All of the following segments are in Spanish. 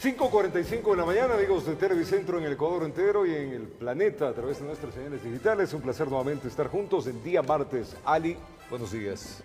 5:45 de la mañana, amigos de Televicentro en el Ecuador entero y en el planeta a través de nuestras señales digitales. Un placer nuevamente estar juntos en día martes. Ali, buenos días.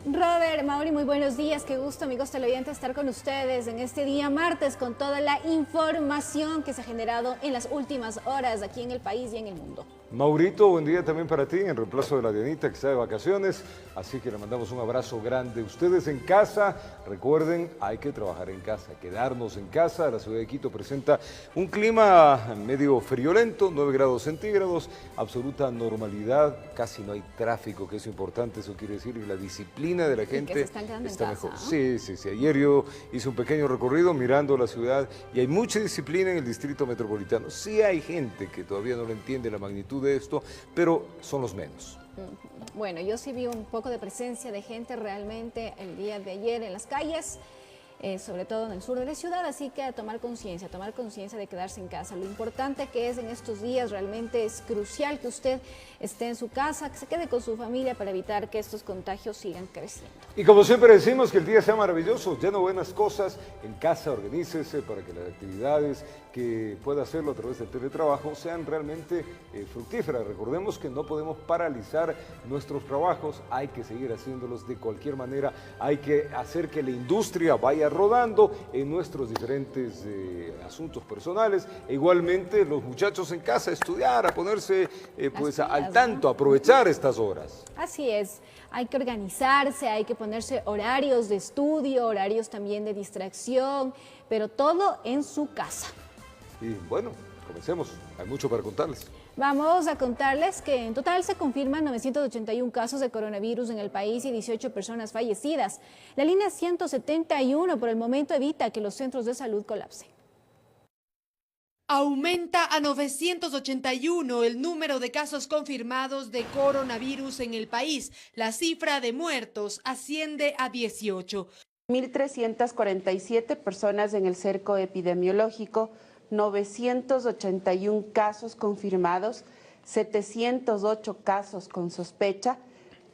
Robert, Mauri, muy buenos días. Qué gusto, amigos televidentes, estar con ustedes en este día martes con toda la información que se ha generado en las últimas horas aquí en el país y en el mundo. Maurito, buen día también para ti, en reemplazo de la Dianita que está de vacaciones, así que le mandamos un abrazo grande. Ustedes en casa, recuerden, hay que trabajar en casa, quedarnos en casa. La ciudad de Quito presenta un clima medio friolento, 9 grados centígrados, absoluta normalidad, casi no hay tráfico, que es importante, eso quiere decir que la disciplina de la gente está mejor. Sí, ayer yo hice un pequeño recorrido mirando la ciudad y hay mucha disciplina en el distrito metropolitano. Sí hay gente que todavía no le entiende la magnitud de esto, pero son los menos. Bueno, yo sí vi un poco de presencia de gente realmente el día de ayer en las calles, sobre todo en el sur de la ciudad, así que a tomar conciencia de quedarse en casa. Lo importante que es en estos días, realmente es crucial que usted esté en su casa, que se quede con su familia para evitar que estos contagios sigan creciendo. Y como siempre decimos, que el día sea maravilloso, lleno de buenas cosas. En casa organícese para que las actividades que pueda hacerlo a través del teletrabajo sean realmente fructíferas. Recordemos que no podemos paralizar nuestros trabajos, hay que seguir haciéndolos de cualquier manera, hay que hacer que la industria vaya rodando en nuestros diferentes asuntos personales, e igualmente los muchachos en casa, estudiar, a ponerse pues al tanto, aprovechar estas horas. Así es, hay que organizarse, hay que ponerse horarios de estudio, horarios también de distracción, pero todo en su casa. Y bueno, comencemos, hay mucho para contarles. Vamos a contarles que en total se confirman 981 casos de coronavirus en el país y 18 personas fallecidas. La línea 171 por el momento evita que los centros de salud colapsen. Aumenta a 981 el número de casos confirmados de coronavirus en el país. La cifra de muertos asciende a 18. 1.347 personas en el cerco epidemiológico, 981 casos confirmados, 708 casos con sospecha,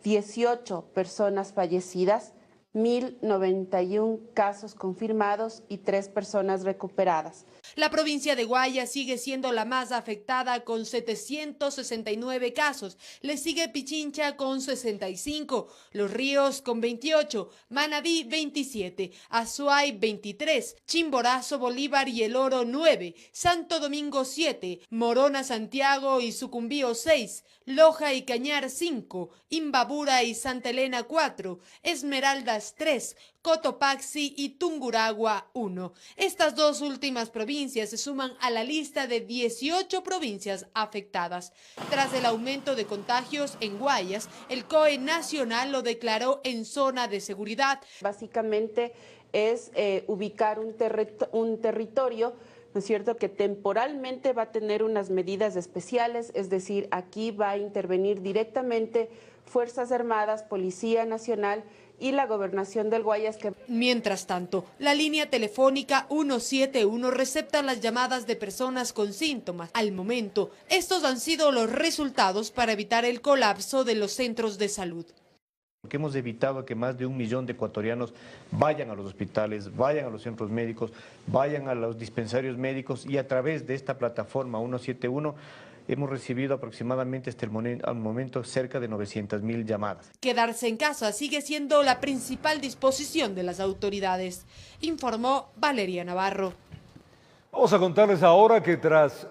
18 personas fallecidas, 1.091 casos confirmados y 3 personas recuperadas. La provincia de Guayas sigue siendo la más afectada con 769 casos. Le sigue Pichincha con 65, Los Ríos con 28, Manabí 27, Azuay 23, Chimborazo, Bolívar y El Oro 9, Santo Domingo 7, Morona, Santiago y Sucumbío 6, Loja y Cañar 5, Imbabura y Santa Elena 4, Esmeraldas 3, Cotopaxi y Tungurahua 1. Estas dos últimas provincias se suman a la lista de 18 provincias afectadas. Tras el aumento de contagios en Guayas, el COE nacional lo declaró en zona de seguridad. Básicamente es ubicar un territorio, ¿no es cierto?, que temporalmente va a tener unas medidas especiales, es decir, aquí va a intervenir directamente Fuerzas Armadas, Policía Nacional y la Gobernación del Guayas. Mientras tanto, la línea telefónica 171 recepta las llamadas de personas con síntomas. Al momento, estos han sido los resultados para evitar el colapso de los centros de salud. Que hemos evitado que más de 1 millón de ecuatorianos vayan a los hospitales, vayan a los centros médicos, vayan a los dispensarios médicos, y a través de esta plataforma 171 hemos recibido aproximadamente hasta el momento cerca de 900.000 llamadas. Quedarse en casa sigue siendo la principal disposición de las autoridades, informó Valeria Navarro. Vamos a contarles ahora que tras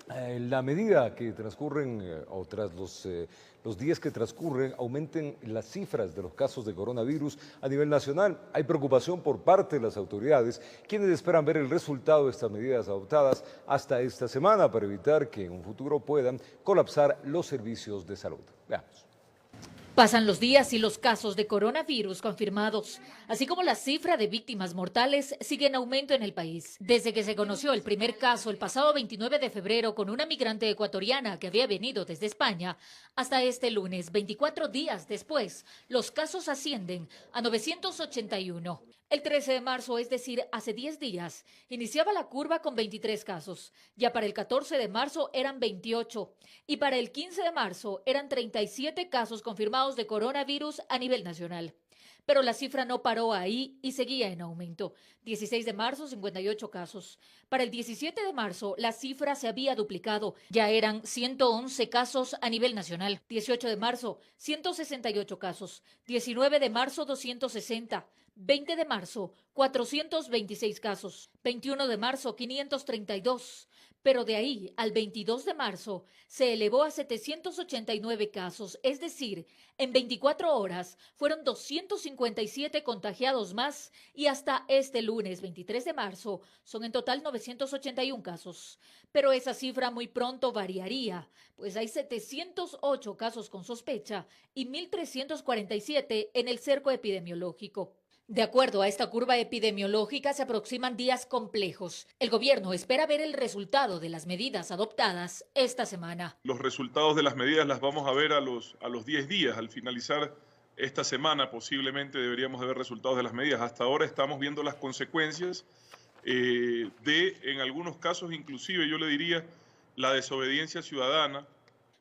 la medida que transcurren, o tras los días que transcurren, aumenten las cifras de los casos de coronavirus a nivel nacional. Hay preocupación por parte de las autoridades, quienes esperan ver el resultado de estas medidas adoptadas hasta esta semana para evitar que en un futuro puedan colapsar los servicios de salud. Veamos. Pasan los días y los casos de coronavirus confirmados, así como la cifra de víctimas mortales, sigue en aumento en el país. Desde que se conoció el primer caso el pasado 29 de febrero con una migrante ecuatoriana que había venido desde España, hasta este lunes, 24 días después, los casos ascienden a 981. El 13 de marzo, es decir, hace 10 días, iniciaba la curva con 23 casos. Ya para el 14 de marzo eran 28 y para el 15 de marzo eran 37 casos confirmados de coronavirus a nivel nacional. Pero la cifra no paró ahí y seguía en aumento. 16 de marzo, 58 casos. Para el 17 de marzo, la cifra se había duplicado. Ya eran 111 casos a nivel nacional. 18 de marzo, 168 casos. 19 de marzo, 260. 20 de marzo, 426 casos. 21 de marzo, 532. Pero de ahí al 22 de marzo se elevó a 789 casos, es decir, en 24 horas fueron 257 contagiados más y hasta este lunes 23 de marzo son en total 981 casos. Pero esa cifra muy pronto variaría, pues hay 708 casos con sospecha y 1.347 en el cerco epidemiológico. De acuerdo a esta curva epidemiológica, se aproximan días complejos. El gobierno espera ver el resultado de las medidas adoptadas esta semana. Los resultados de las medidas las vamos a ver a los 10 días. Al finalizar esta semana posiblemente deberíamos de ver resultados de las medidas. Hasta ahora estamos viendo las consecuencias en algunos casos, inclusive yo le diría, la desobediencia ciudadana.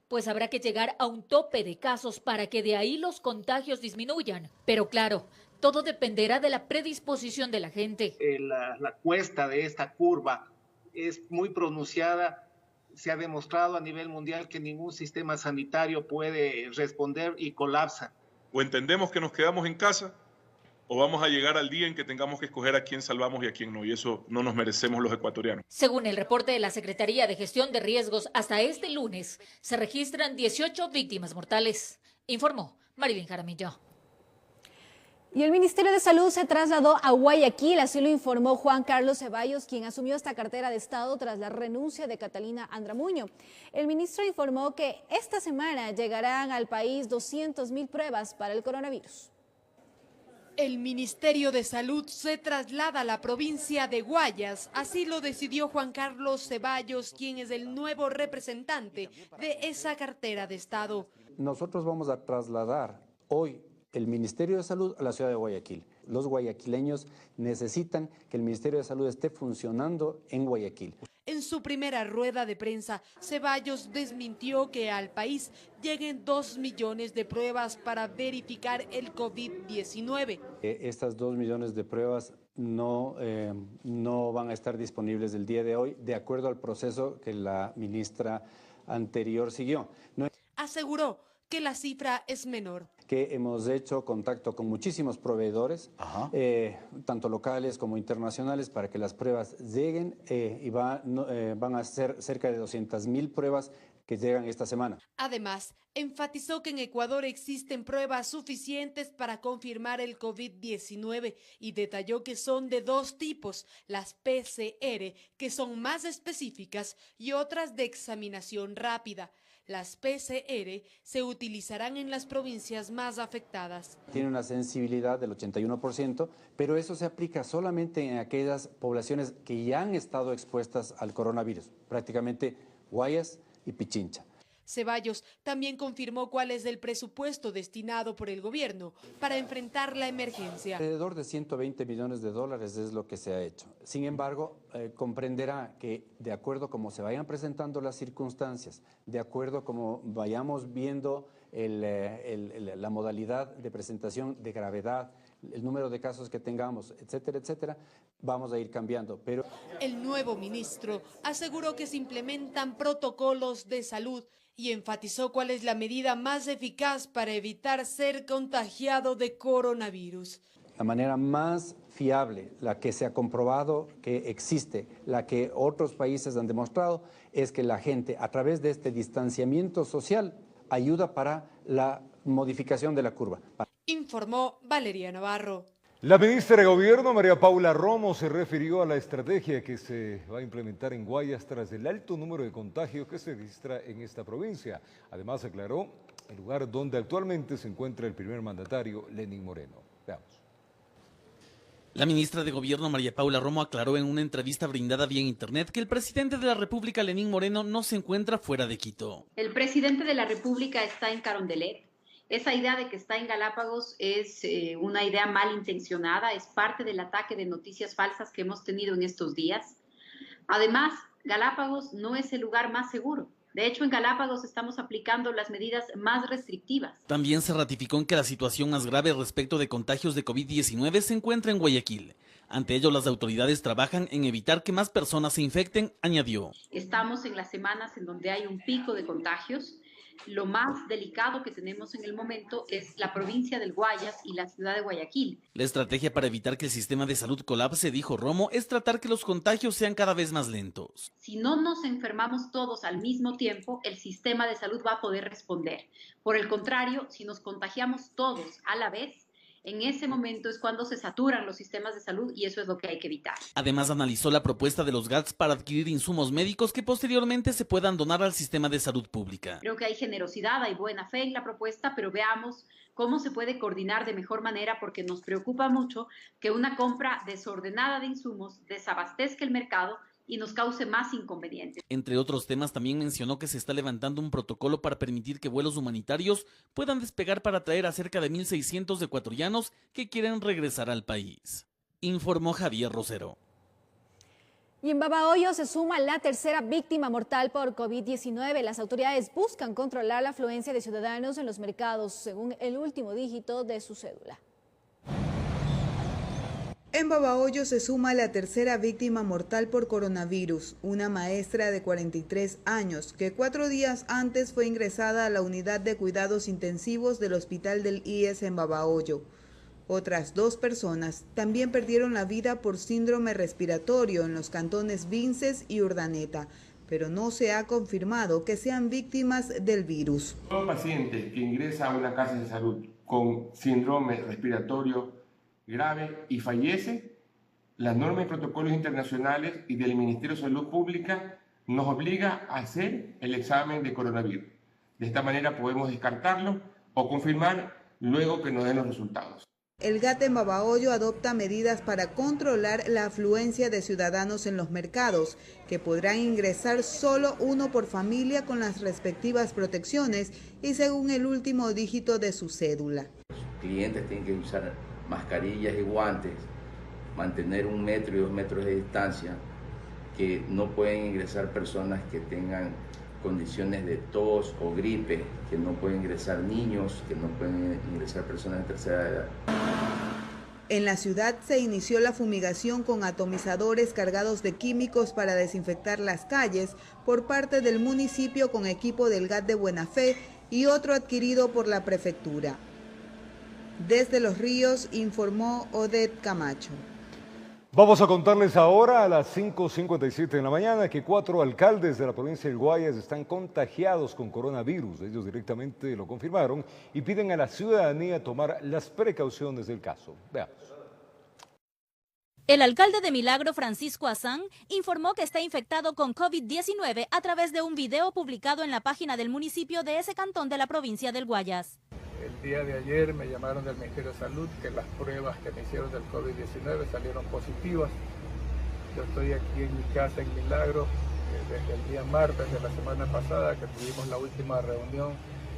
Pues habrá que llegar a un tope de casos para que de ahí los contagios disminuyan. Pero claro, todo dependerá de la predisposición de la gente. La cuesta de esta curva es muy pronunciada. Se ha demostrado a nivel mundial que ningún sistema sanitario puede responder y colapsa. O entendemos que nos quedamos en casa o vamos a llegar al día en que tengamos que escoger a quién salvamos y a quién no. Y eso no nos merecemos los ecuatorianos. Según el reporte de la Secretaría de Gestión de Riesgos, hasta este lunes se registran 18 víctimas mortales. Informó Marilyn Jaramillo. Y el Ministerio de Salud se trasladó a Guayaquil, así lo informó Juan Carlos Ceballos, quien asumió esta cartera de Estado tras la renuncia de Catalina Andramuño. El ministro informó que esta semana llegarán al país 200.000 pruebas para el coronavirus. El Ministerio de Salud se traslada a la provincia de Guayas, así lo decidió Juan Carlos Ceballos, quien es el nuevo representante de esa cartera de Estado. Nosotros vamos a trasladar hoy el Ministerio de Salud a la ciudad de Guayaquil. Los guayaquileños necesitan que el Ministerio de Salud esté funcionando en Guayaquil. En su primera rueda de prensa, Ceballos desmintió que al país lleguen 2 millones de pruebas para verificar el COVID-19. Estas 2 millones de pruebas no van a estar disponibles el día de hoy, de acuerdo al proceso que la ministra anterior siguió. Aseguró que la cifra es menor. Que hemos hecho contacto con muchísimos proveedores, tanto locales como internacionales, para que las pruebas lleguen y van a ser cerca de 200.000 pruebas que llegan esta semana. Además, enfatizó que en Ecuador existen pruebas suficientes para confirmar el COVID-19 y detalló que son de 2 tipos, las PCR, que son más específicas, y otras de examinación rápida. Las PCR se utilizarán en las provincias más afectadas. Tiene una sensibilidad del 81%, pero eso se aplica solamente en aquellas poblaciones que ya han estado expuestas al coronavirus, prácticamente Guayas y Pichincha. Ceballos también confirmó cuál es el presupuesto destinado por el gobierno para enfrentar la emergencia. Alrededor de 120 millones de dólares es lo que se ha hecho. Sin embargo, comprenderá que de acuerdo a cómo se vayan presentando las circunstancias, de acuerdo a cómo vayamos viendo la modalidad de presentación de gravedad, el número de casos que tengamos, etcétera, etcétera, vamos a ir cambiando. Pero el nuevo ministro aseguró que se implementan protocolos de salud y enfatizó cuál es la medida más eficaz para evitar ser contagiado de coronavirus. La manera más fiable, la que se ha comprobado que existe, la que otros países han demostrado, es que la gente, a través de este distanciamiento social, ayuda para la modificación de la curva. Informó Valeria Navarro. La ministra de Gobierno, María Paula Romo, se refirió a la estrategia que se va a implementar en Guayas tras el alto número de contagios que se registra en esta provincia. Además, aclaró el lugar donde actualmente se encuentra el primer mandatario, Lenín Moreno. Veamos. La ministra de Gobierno, María Paula Romo, aclaró en una entrevista brindada vía internet que el presidente de la República, Lenín Moreno, no se encuentra fuera de Quito. El presidente de la República está en Carondelet. Esa idea de que está en Galápagos es una idea malintencionada, es parte del ataque de noticias falsas que hemos tenido en estos días. Además, Galápagos no es el lugar más seguro. De hecho, en Galápagos estamos aplicando las medidas más restrictivas. También se ratificó en que la situación más grave respecto de contagios de COVID-19 se encuentra en Guayaquil. Ante ello, las autoridades trabajan en evitar que más personas se infecten, añadió. Estamos en las semanas en donde hay un pico de contagios. Lo más delicado que tenemos en el momento es la provincia del Guayas y la ciudad de Guayaquil. La estrategia para evitar que el sistema de salud colapse, dijo Romo, es tratar que los contagios sean cada vez más lentos. Si no nos enfermamos todos al mismo tiempo, el sistema de salud va a poder responder. Por el contrario, si nos contagiamos todos a la vez, en ese momento es cuando se saturan los sistemas de salud y eso es lo que hay que evitar. Además, analizó la propuesta de los GATS para adquirir insumos médicos que posteriormente se puedan donar al sistema de salud pública. Creo que hay generosidad, hay buena fe en la propuesta, pero veamos cómo se puede coordinar de mejor manera porque nos preocupa mucho que una compra desordenada de insumos desabastezca el mercado y nos cause más inconvenientes. Entre otros temas, también mencionó que se está levantando un protocolo para permitir que vuelos humanitarios puedan despegar para traer a cerca de 1.600 ecuatorianos que quieren regresar al país. Informó Javier Rosero. Y en Babahoyo se suma la tercera víctima mortal por COVID-19. Las autoridades buscan controlar la afluencia de ciudadanos en los mercados, según el último dígito de su cédula. En Babahoyo se suma la tercera víctima mortal por coronavirus, una maestra de 43 años, que 4 días antes fue ingresada a la unidad de cuidados intensivos del Hospital del IES en Babahoyo. Otras 2 personas también perdieron la vida por síndrome respiratorio en los cantones Vinces y Urdaneta, pero no se ha confirmado que sean víctimas del virus. Todo paciente que ingresa a una casa de salud con síndrome respiratorio grave y fallece, las normas y protocolos internacionales y del Ministerio de Salud Pública nos obliga a hacer el examen de coronavirus. De esta manera podemos descartarlo o confirmar luego que nos den los resultados. El GAT en Babahoyo adopta medidas para controlar la afluencia de ciudadanos en los mercados, que podrán ingresar solo uno por familia con las respectivas protecciones y según el último dígito de su cédula. Los clientes tienen que usar mascarillas y guantes, mantener 1 metro y 2 metros de distancia, que no pueden ingresar personas que tengan condiciones de tos o gripe, que no pueden ingresar niños, que no pueden ingresar personas de tercera edad. En la ciudad se inició la fumigación con atomizadores cargados de químicos para desinfectar las calles por parte del municipio con equipo del GAT de Buena Fe y otro adquirido por la prefectura. Desde Los Ríos informó Odette Camacho. Vamos a contarles ahora a las 5:57 de la mañana que 4 alcaldes de la provincia del Guayas están contagiados con coronavirus. Ellos directamente lo confirmaron y piden a la ciudadanía tomar las precauciones del caso. Veamos. El alcalde de Milagro, Francisco Azán, informó que está infectado con COVID-19 a través de un video publicado en la página del municipio de ese cantón de la provincia del Guayas. El día de ayer me llamaron del Ministerio de Salud que las pruebas que me hicieron del COVID-19 salieron positivas. Yo estoy aquí en mi casa en Milagro desde el día martes de la semana pasada, que tuvimos la última reunión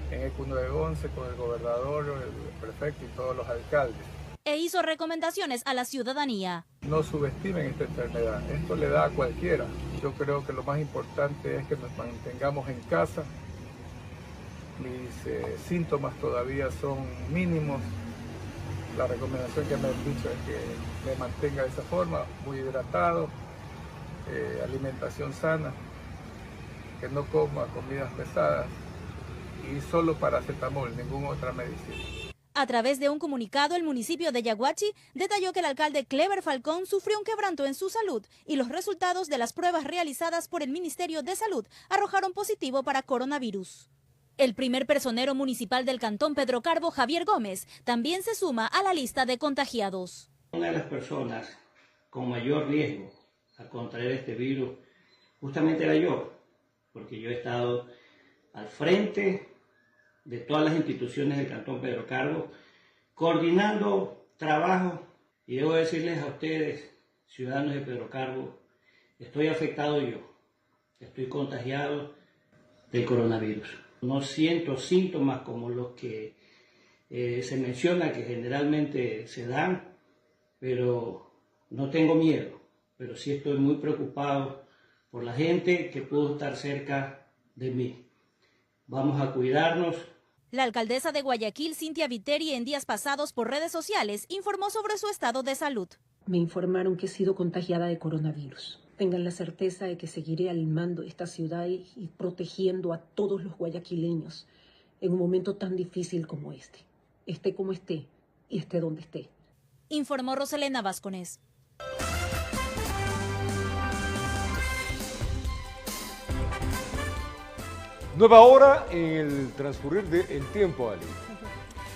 en ECU 911 con el gobernador, el prefecto y todos los alcaldes. E hizo recomendaciones a la ciudadanía. No subestimen esta enfermedad, esto le da a cualquiera. Yo creo que lo más importante es que nos mantengamos en casa. Mis síntomas todavía son mínimos. La recomendación que me han dicho es que me mantenga de esa forma, muy hidratado, alimentación sana, que no coma comidas pesadas y solo paracetamol, ninguna otra medicina. A través de un comunicado, el municipio de Yaguachi detalló que el alcalde Clever Falcón sufrió un quebranto en su salud y los resultados de las pruebas realizadas por el Ministerio de Salud arrojaron positivo para coronavirus. El primer personero municipal del cantón Pedro Carbo, Javier Gómez, también se suma a la lista de contagiados. Una de las personas con mayor riesgo a contraer este virus justamente era yo, porque yo he estado al frente de todas las instituciones del cantón Pedro Carbo, coordinando trabajo, y debo decirles a ustedes, ciudadanos de Pedro Carbo, estoy afectado yo, estoy contagiado del coronavirus. No siento síntomas como los que se menciona que generalmente se dan, pero no tengo miedo, pero sí estoy muy preocupado por la gente que pudo estar cerca de mí. Vamos a cuidarnos. La alcaldesa de Guayaquil, Cintia Viteri, en días pasados por redes sociales, informó sobre su estado de salud. Me informaron que he sido contagiada de coronavirus. Tengan la certeza de que seguiré al mando de esta ciudad y protegiendo a todos los guayaquileños en un momento tan difícil como este. Esté como esté y esté donde esté. Informó Roselena Vázquez. Nueva hora en el transcurrir del tiempo, Ali.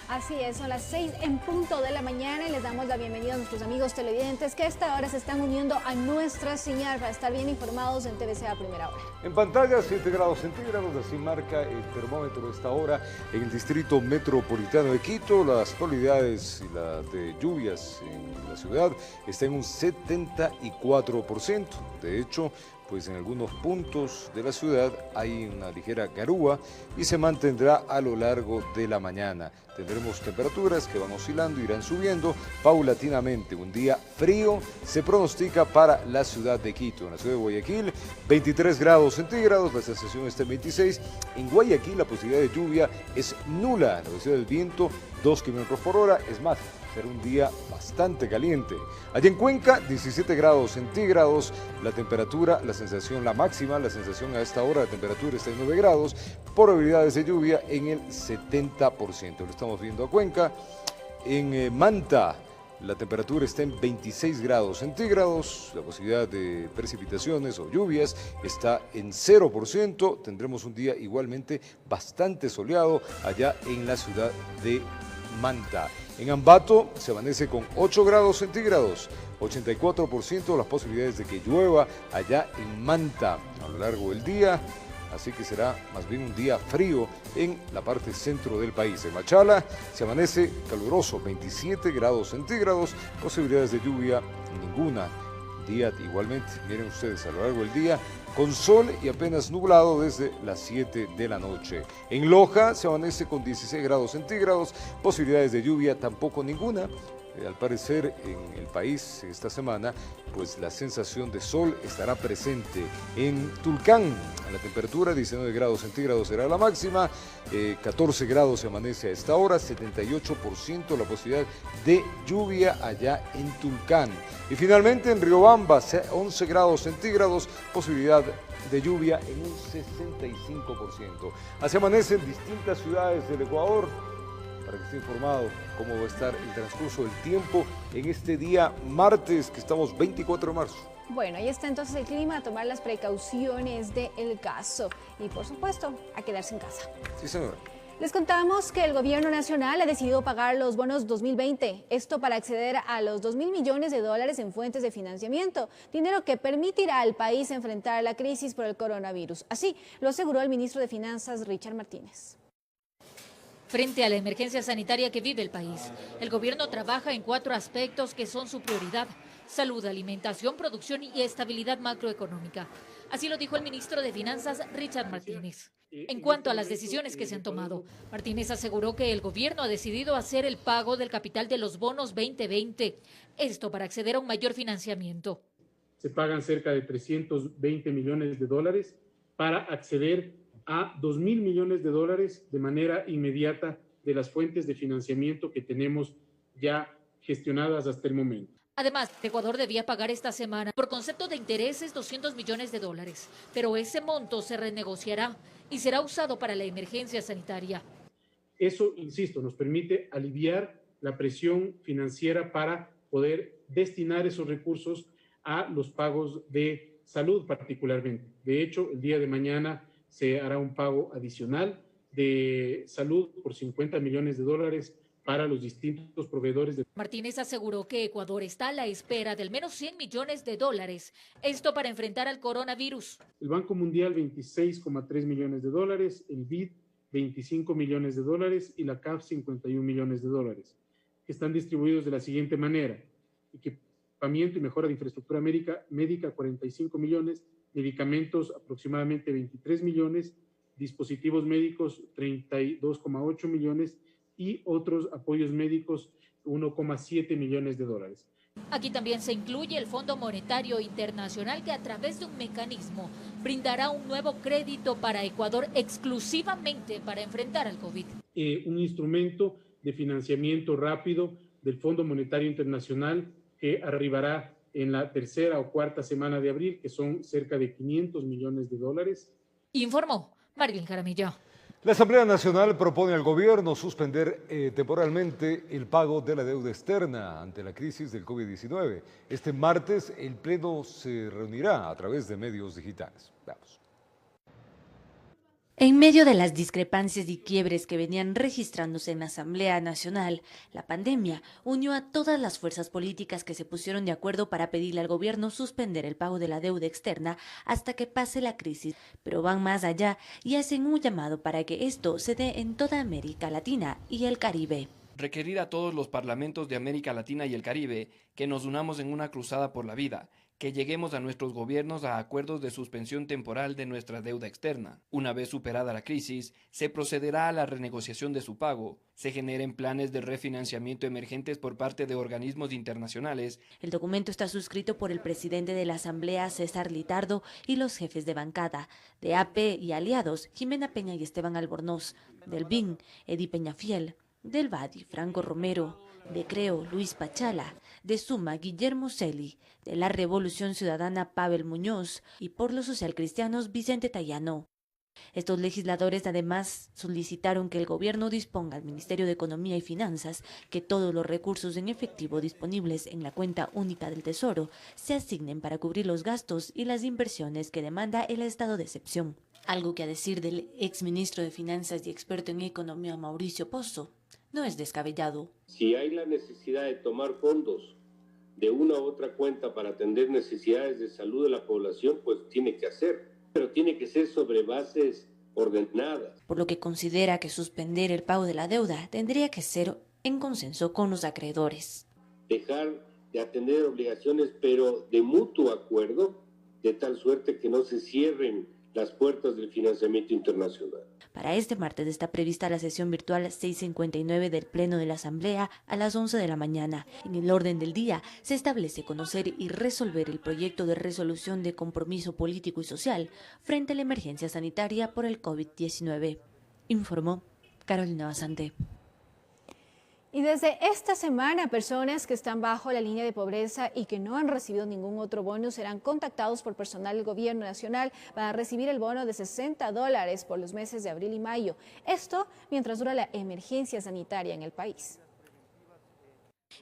Así es, son las 6 en punto de la mañana y les damos la bienvenida a nuestros amigos televidentes que a esta hora se están uniendo a nuestra señal para estar bien informados en TVC a primera hora. En pantalla 7 grados centígrados, así marca el termómetro de esta hora en el distrito metropolitano de Quito. Las probabilidades y las de lluvias en la ciudad están en un 74%. De hecho, pues en algunos puntos de la ciudad hay una ligera garúa y se mantendrá a lo largo de la mañana. Tendremos temperaturas que van oscilando, irán subiendo paulatinamente. Un día frío se pronostica para la ciudad de Quito. En la ciudad de Guayaquil, 23 grados centígrados, la sensación está en 26. En Guayaquil la posibilidad de lluvia es nula. La velocidad del viento, 2 kilómetros por hora, es más, será un día bastante caliente. Allí en Cuenca, 17 grados centígrados, la temperatura, la sensación, la máxima, la sensación a esta hora, la temperatura está en 9 grados, probabilidades de lluvia en el 70%. Lo estamos viendo a Cuenca. En Manta, la temperatura está en 26 grados centígrados, la posibilidad de precipitaciones o lluvias está en 0%. Tendremos un día igualmente bastante soleado allá en la ciudad de Manta. En Ambato se amanece con 8 grados centígrados, 84% las posibilidades de que llueva allá en Manta a lo largo del día, así que será más bien un día frío en la parte centro del país. En Machala se amanece caluroso, 27 grados centígrados, posibilidades de lluvia ninguna. Día igualmente, miren ustedes, a lo largo del día, con sol y apenas nublado desde las 7 de la noche. En Loja se amanece con 16 grados centígrados, posibilidades de lluvia tampoco ninguna. Al parecer en el país esta semana, pues la sensación de sol estará presente. En Tulcán, la temperatura 19 grados centígrados será la máxima, 14 grados se amanece a esta hora, 78% la posibilidad de lluvia allá en Tulcán. Y finalmente en Riobamba, 11 grados centígrados, posibilidad de lluvia en un 65%. Así amanece en distintas ciudades del Ecuador, para que esté informado cómo va a estar el transcurso del tiempo en este día martes, que estamos 24 de marzo. Bueno, ahí está entonces el clima, a tomar las precauciones del caso y por supuesto a quedarse en casa. Sí, señora. Les contamos que el gobierno nacional ha decidido pagar los bonos 2020, esto para acceder a los 2.000 millones de dólares en fuentes de financiamiento, dinero que permitirá al país enfrentar la crisis por el coronavirus. Así lo aseguró el ministro de Finanzas, Richard Martínez. Frente a la emergencia sanitaria que vive el país, el gobierno trabaja en 4 aspectos que son su prioridad: salud, alimentación, producción y estabilidad macroeconómica. Así lo dijo el ministro de Finanzas, Richard Martínez. En cuanto a las decisiones que se han tomado, Martínez aseguró que el gobierno ha decidido hacer el pago del capital de los bonos 2020, esto para acceder a un mayor financiamiento. Se pagan cerca de 320 millones de dólares para acceder a 2.000 millones de dólares de manera inmediata de las fuentes de financiamiento que tenemos ya gestionadas hasta el momento. Además, Ecuador debía pagar esta semana por concepto de intereses 200 millones de dólares, pero ese monto se renegociará y será usado para la emergencia sanitaria. Eso, insisto, nos permite aliviar la presión financiera para poder destinar esos recursos a los pagos de salud particularmente. De hecho, el día de mañana se hará un pago adicional de salud por 50 millones de dólares para los distintos proveedores. Martínez aseguró que Ecuador está a la espera de al menos 100 millones de dólares, esto para enfrentar al coronavirus. El Banco Mundial 26,3 millones de dólares, el BID 25 millones de dólares y la CAF 51 millones de dólares, que están distribuidos de la siguiente manera: equipamiento y mejora de infraestructura médica 45 millones, medicamentos aproximadamente 23 millones, dispositivos médicos 32,8 millones y otros apoyos médicos 1,7 millones de dólares. Aquí también se incluye el Fondo Monetario Internacional, que a través de un mecanismo brindará un nuevo crédito para Ecuador exclusivamente para enfrentar al COVID. Un instrumento de financiamiento rápido del Fondo Monetario Internacional que arribará en la tercera o cuarta semana de abril, que son cerca de $500 millones. Informó Marilyn Jaramillo. La Asamblea Nacional propone al gobierno suspender temporalmente el pago de la deuda externa ante la crisis del COVID-19. Este martes el Pleno se reunirá a través de medios digitales. Veamos. En medio de las discrepancias y quiebres que venían registrándose en la Asamblea Nacional, la pandemia unió a todas las fuerzas políticas que se pusieron de acuerdo para pedirle al gobierno suspender el pago de la deuda externa hasta que pase la crisis, pero van más allá y hacen un llamado para que esto se dé en toda América Latina y el Caribe. Requerir a todos los parlamentos de América Latina y el Caribe que nos unamos en una cruzada por la vida, que lleguemos a nuestros gobiernos a acuerdos de suspensión temporal de nuestra deuda externa. Una vez superada la crisis, se procederá a la renegociación de su pago, se generen planes de refinanciamiento emergentes por parte de organismos internacionales. El documento está suscrito por el presidente de la Asamblea, César Litardo, y los jefes de bancada, de AP y aliados, Jimena Peña y Esteban Albornoz, del BIN, Edi Peñafiel, del BADI, Franco Romero, de Creo, Luis Pachala, de Suma, Guillermo Celi, de la Revolución Ciudadana, Pavel Muñoz, y por los socialcristianos, Vicente Tayano. Estos legisladores además solicitaron que el gobierno disponga al Ministerio de Economía y Finanzas que todos los recursos en efectivo disponibles en la cuenta única del Tesoro se asignen para cubrir los gastos y las inversiones que demanda el estado de excepción. Algo que, a decir del exministro de Finanzas y experto en economía Mauricio Pozo, no es descabellado. Si hay la necesidad de tomar fondos de una u otra cuenta para atender necesidades de salud de la población, pues tiene que hacer, pero tiene que ser sobre bases ordenadas. Por lo que considera que suspender el pago de la deuda tendría que ser en consenso con los acreedores. Dejar de atender obligaciones, pero de mutuo acuerdo, de tal suerte que no se cierren las puertas del financiamiento internacional. Para este martes está prevista la sesión virtual 659 del Pleno de la Asamblea a las 11 de la mañana. En el orden del día se establece conocer y resolver el proyecto de resolución de compromiso político y social frente a la emergencia sanitaria por el COVID-19, informó Carolina Basante. Y desde esta semana, personas que están bajo la línea de pobreza y que no han recibido ningún otro bono serán contactados por personal del Gobierno Nacional para recibir el bono de $60 por los meses de abril y mayo. Esto mientras dura la emergencia sanitaria en el país.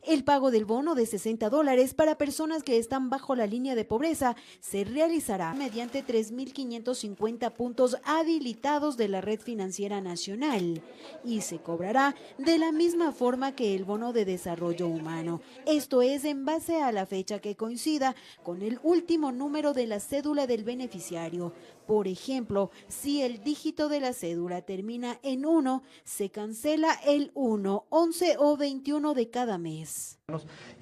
El pago del bono de $60 para personas que están bajo la línea de pobreza se realizará mediante 3.550 puntos habilitados de la Red Financiera Nacional y se cobrará de la misma forma que el bono de desarrollo humano. Esto es en base a la fecha que coincida con el último número de la cédula del beneficiario. Por ejemplo, si el dígito de la cédula termina en 1, se cancela el 1, 11 o 21 de cada mes.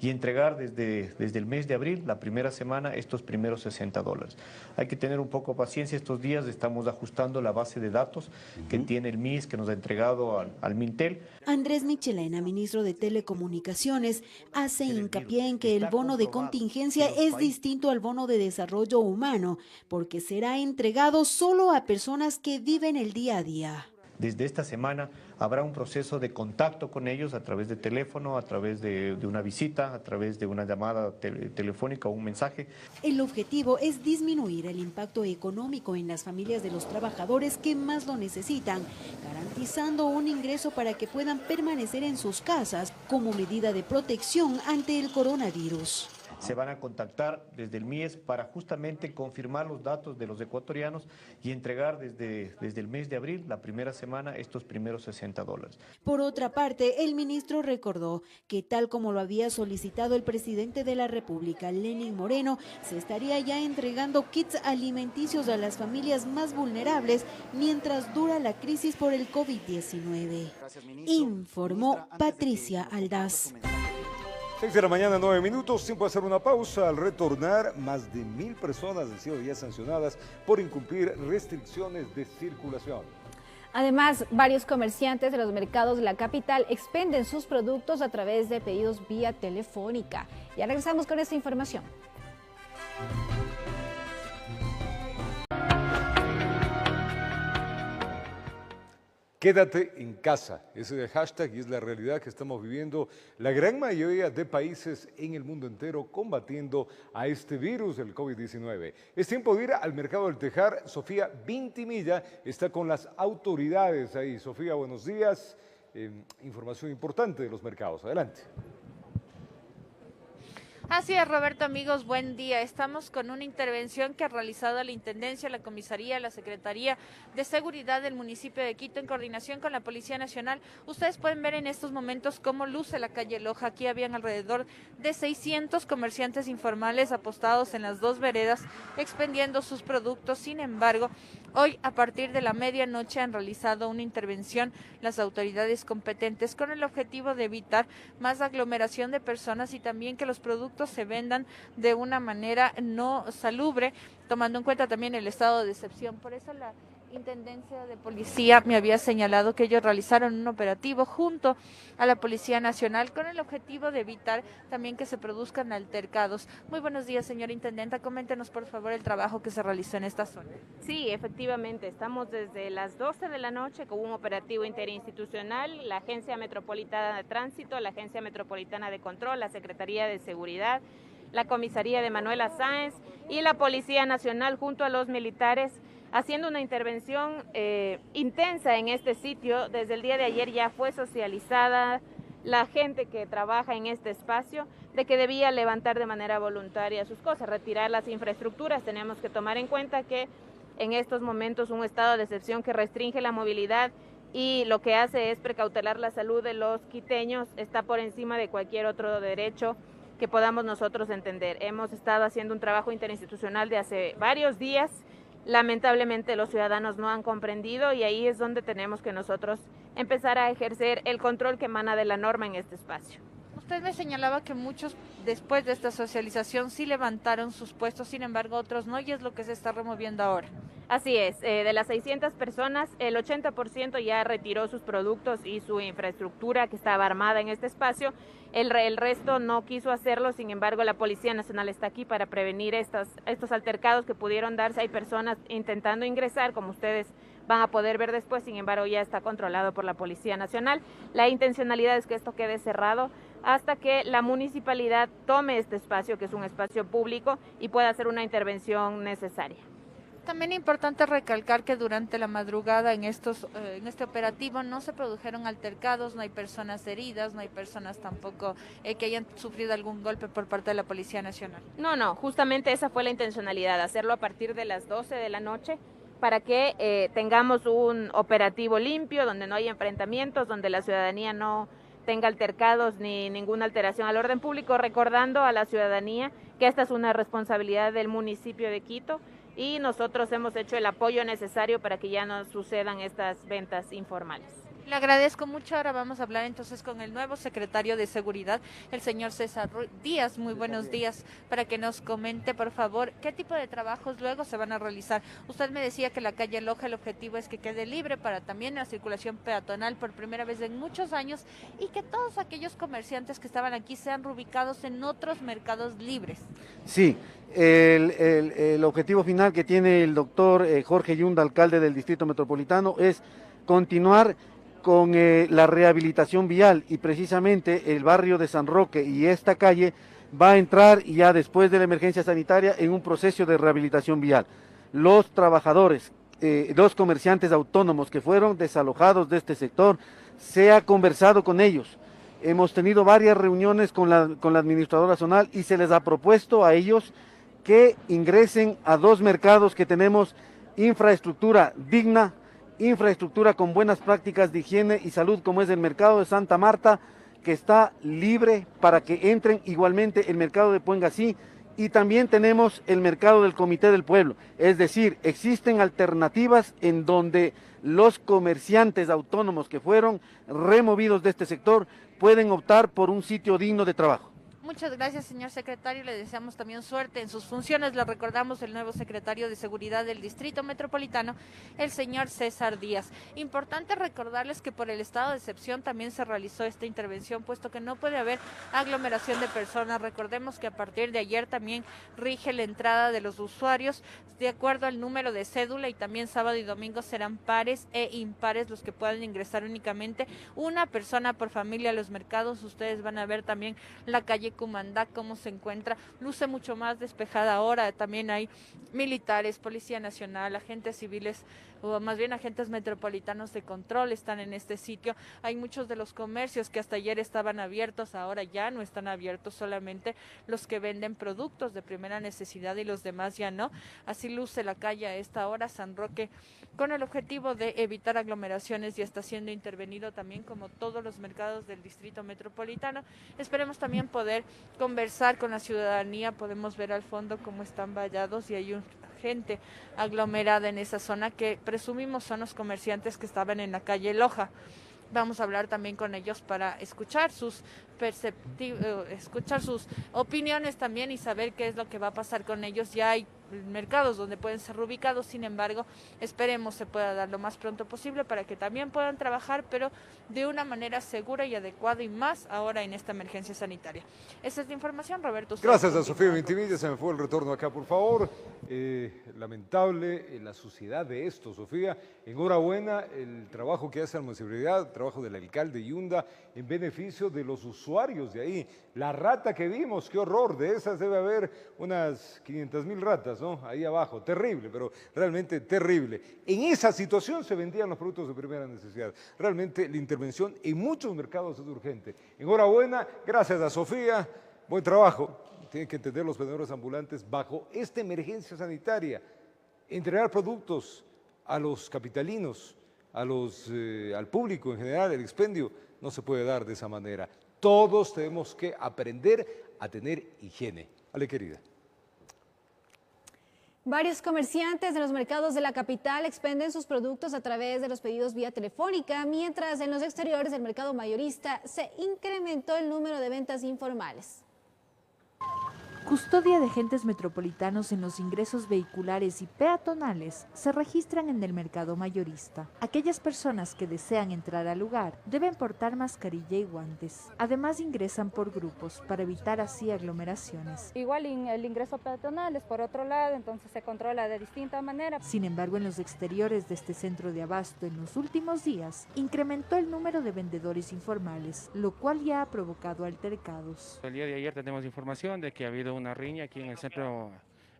Y entregar desde el mes de abril, la primera semana, estos primeros $60. Hay que tener un poco de paciencia estos días, estamos ajustando la base de datos que tiene el MIS, que nos ha entregado al Mintel. Andrés Michelena, ministro de Telecomunicaciones, hace hincapié en que el bono de contingencia es distinto al bono de desarrollo humano, porque será entregado solo a personas que viven el día a día. Desde esta semana habrá un proceso de contacto con ellos a través de teléfono, a través de una visita, a través de una llamada telefónica o un mensaje. El objetivo es disminuir el impacto económico en las familias de los trabajadores que más lo necesitan, garantizando un ingreso para que puedan permanecer en sus casas como medida de protección ante el coronavirus. Se van a contactar desde el MIES para justamente confirmar los datos de los ecuatorianos y entregar desde el mes de abril, la primera semana, estos primeros $60. Por otra parte, el ministro recordó que tal como lo había solicitado el presidente de la República, Lenín Moreno, se estaría ya entregando kits alimenticios a las familias más vulnerables mientras dura la crisis por el COVID-19. Informó Patricia Aldaz. 6 de la mañana, 9 minutos, tiempo de hacer una pausa. Al retornar, más de 1.000 personas han sido ya sancionadas por incumplir restricciones de circulación. Además, varios comerciantes de los mercados de la capital expenden sus productos a través de pedidos vía telefónica. Ya regresamos con esta información. Quédate en casa, ese es el hashtag y es la realidad que estamos viviendo la gran mayoría de países en el mundo entero combatiendo a este virus, el COVID-19. Es tiempo de ir al mercado del Tejar. Sofía Vintimilla está con las autoridades ahí. Sofía, buenos días. Información importante de los mercados. Adelante. Así es, Roberto, amigos, buen día. Estamos con una intervención que ha realizado la Intendencia, la Comisaría, la Secretaría de Seguridad del municipio de Quito en coordinación con la Policía Nacional. Ustedes pueden ver en estos momentos cómo luce la calle Loja. Aquí habían alrededor de 600 comerciantes informales apostados en las dos veredas expendiendo sus productos. Sin embargo, hoy a partir de la medianoche han realizado una intervención las autoridades competentes con el objetivo de evitar más aglomeración de personas y también que los productos se vendan de una manera no salubre, tomando en cuenta también el estado de excepción. Por eso la Intendencia de Policía me había señalado que ellos realizaron un operativo junto a la Policía Nacional con el objetivo de evitar también que se produzcan altercados. Muy buenos días, señora Intendenta. Coméntenos, por favor, el trabajo que se realizó en esta zona. Sí, efectivamente, estamos desde las 12 de la noche con un operativo interinstitucional, la Agencia Metropolitana de Tránsito, la Agencia Metropolitana de Control, la Secretaría de Seguridad, la Comisaría de Manuela Sáenz y la Policía Nacional junto a los militares, haciendo una intervención intensa en este sitio. Desde el día de ayer ya fue socializada la gente que trabaja en este espacio de que debía levantar de manera voluntaria sus cosas, retirar las infraestructuras. Tenemos que tomar en cuenta que en estos momentos un estado de excepción que restringe la movilidad y lo que hace es precautelar la salud de los quiteños está por encima de cualquier otro derecho que podamos nosotros entender. Hemos estado haciendo un trabajo interinstitucional de hace varios días. Lamentablemente los ciudadanos no han comprendido y ahí es donde tenemos que nosotros empezar a ejercer el control que emana de la norma en este espacio. Usted me señalaba que muchos después de esta socialización sí levantaron sus puestos, sin embargo otros no, y es lo que se está removiendo ahora. Así es, de las 600 personas, el 80% ya retiró sus productos y su infraestructura que estaba armada en este espacio. El resto no quiso hacerlo, sin embargo la Policía Nacional está aquí para prevenir estos altercados que pudieron darse. Hay personas intentando ingresar, como ustedes van a poder ver después, sin embargo ya está controlado por la Policía Nacional. La intencionalidad es que esto quede cerrado hasta que la municipalidad tome este espacio, que es un espacio público, y pueda hacer una intervención necesaria. También es importante recalcar que durante la madrugada en este operativo no se produjeron altercados, no hay personas heridas, no hay personas tampoco que hayan sufrido algún golpe por parte de la Policía Nacional. No, justamente esa fue la intencionalidad, hacerlo a partir de las 12 de la noche para que tengamos un operativo limpio, donde no haya enfrentamientos, donde la ciudadanía no tenga altercados ni ninguna alteración al orden público, recordando a la ciudadanía que esta es una responsabilidad del municipio de Quito, y nosotros hemos hecho el apoyo necesario para que ya no sucedan estas ventas informales. Le agradezco mucho. Ahora vamos a hablar entonces con el nuevo secretario de Seguridad, el señor César Díaz. Muy buenos días, para que nos comente, por favor, qué tipo de trabajos luego se van a realizar. Usted me decía que la calle Loja, el objetivo es que quede libre para también la circulación peatonal por primera vez en muchos años y que todos aquellos comerciantes que estaban aquí sean reubicados en otros mercados libres. Sí, el objetivo final que tiene el doctor Jorge Yunda, alcalde del Distrito Metropolitano, es continuar con la rehabilitación vial, y precisamente el barrio de San Roque y esta calle va a entrar ya después de la emergencia sanitaria en un proceso de rehabilitación vial. Los trabajadores, los comerciantes autónomos que fueron desalojados de este sector, se ha conversado con ellos. Hemos tenido varias reuniones con la administradora zonal y se les ha propuesto a ellos que ingresen a dos mercados que tenemos infraestructura digna, infraestructura con buenas prácticas de higiene y salud, como es el mercado de Santa Marta, que está libre para que entren, igualmente el mercado de Puengasí, y también tenemos el mercado del Comité del Pueblo. Es decir, existen alternativas en donde los comerciantes autónomos que fueron removidos de este sector pueden optar por un sitio digno de trabajo. Muchas gracias, señor secretario. Le deseamos también suerte en sus funciones. Le recordamos el nuevo secretario de Seguridad del Distrito Metropolitano, el señor César Díaz. Importante recordarles que por el estado de excepción también se realizó esta intervención, puesto que no puede haber aglomeración de personas. Recordemos que a partir de ayer también rige la entrada de los usuarios de acuerdo al número de cédula, y también sábado y domingo serán pares e impares los que puedan ingresar, únicamente una persona por familia a los mercados. Ustedes van a ver también la calle Cumandá cómo se encuentra, luce mucho más despejada ahora. También hay militares, Policía Nacional, agentes civiles, o más bien agentes metropolitanos de control están en este sitio. Hay muchos de los comercios que hasta ayer estaban abiertos, ahora ya no están abiertos, solamente los que venden productos de primera necesidad y los demás ya no. Así luce la calle a esta hora. San Roque, con el objetivo de evitar aglomeraciones, ya está siendo intervenido también, como todos los mercados del Distrito Metropolitano. Esperemos también poder conversar con la ciudadanía. Podemos ver al fondo cómo están vallados y hay gente aglomerada en esa zona que presumimos son los comerciantes que estaban en la calle Loja. Vamos a hablar también con ellos para escuchar sus opiniones también y saber qué es lo que va a pasar con ellos. Ya hay mercados donde pueden ser ubicados, sin embargo, esperemos se pueda dar lo más pronto posible para que también puedan trabajar, pero de una manera segura y adecuada, y más ahora en esta emergencia sanitaria. Esa es la información, Roberto. Gracias a Sofía Vintimilla. Se me fue el retorno acá, por favor. Lamentable la suciedad de esto, Sofía. Enhorabuena el trabajo que hace la municipalidad, el trabajo del alcalde Yunda en beneficio de los usuarios de ahí. La rata que vimos, qué horror, de esas debe haber unas 500,000 ratas, ¿no? Ahí abajo, terrible, pero realmente terrible. En esa situación se vendían los productos de primera necesidad. Realmente la intervención en muchos mercados es urgente. Enhorabuena, gracias a Sofía, buen trabajo. Tienen que entender los vendedores ambulantes bajo esta emergencia sanitaria, entregar productos a los capitalinos, al público en general. El expendio no se puede dar de esa manera. Todos tenemos que aprender a tener higiene. Ale, querida. Varios comerciantes de los mercados de la capital expenden sus productos a través de los pedidos vía telefónica, mientras en los exteriores del mercado mayorista se incrementó el número de ventas informales. Custodia de agentes metropolitanos en los ingresos vehiculares y peatonales se registran en el mercado mayorista. Aquellas personas que desean entrar al lugar deben portar mascarilla y guantes. Además, ingresan por grupos para evitar así aglomeraciones. Igual el ingreso peatonal es por otro lado, entonces se controla de distinta manera. Sin embargo, en los exteriores de este centro de abasto en los últimos días incrementó el número de vendedores informales, lo cual ya ha provocado altercados. El día de ayer tenemos información de que ha habido una riña aquí en el centro,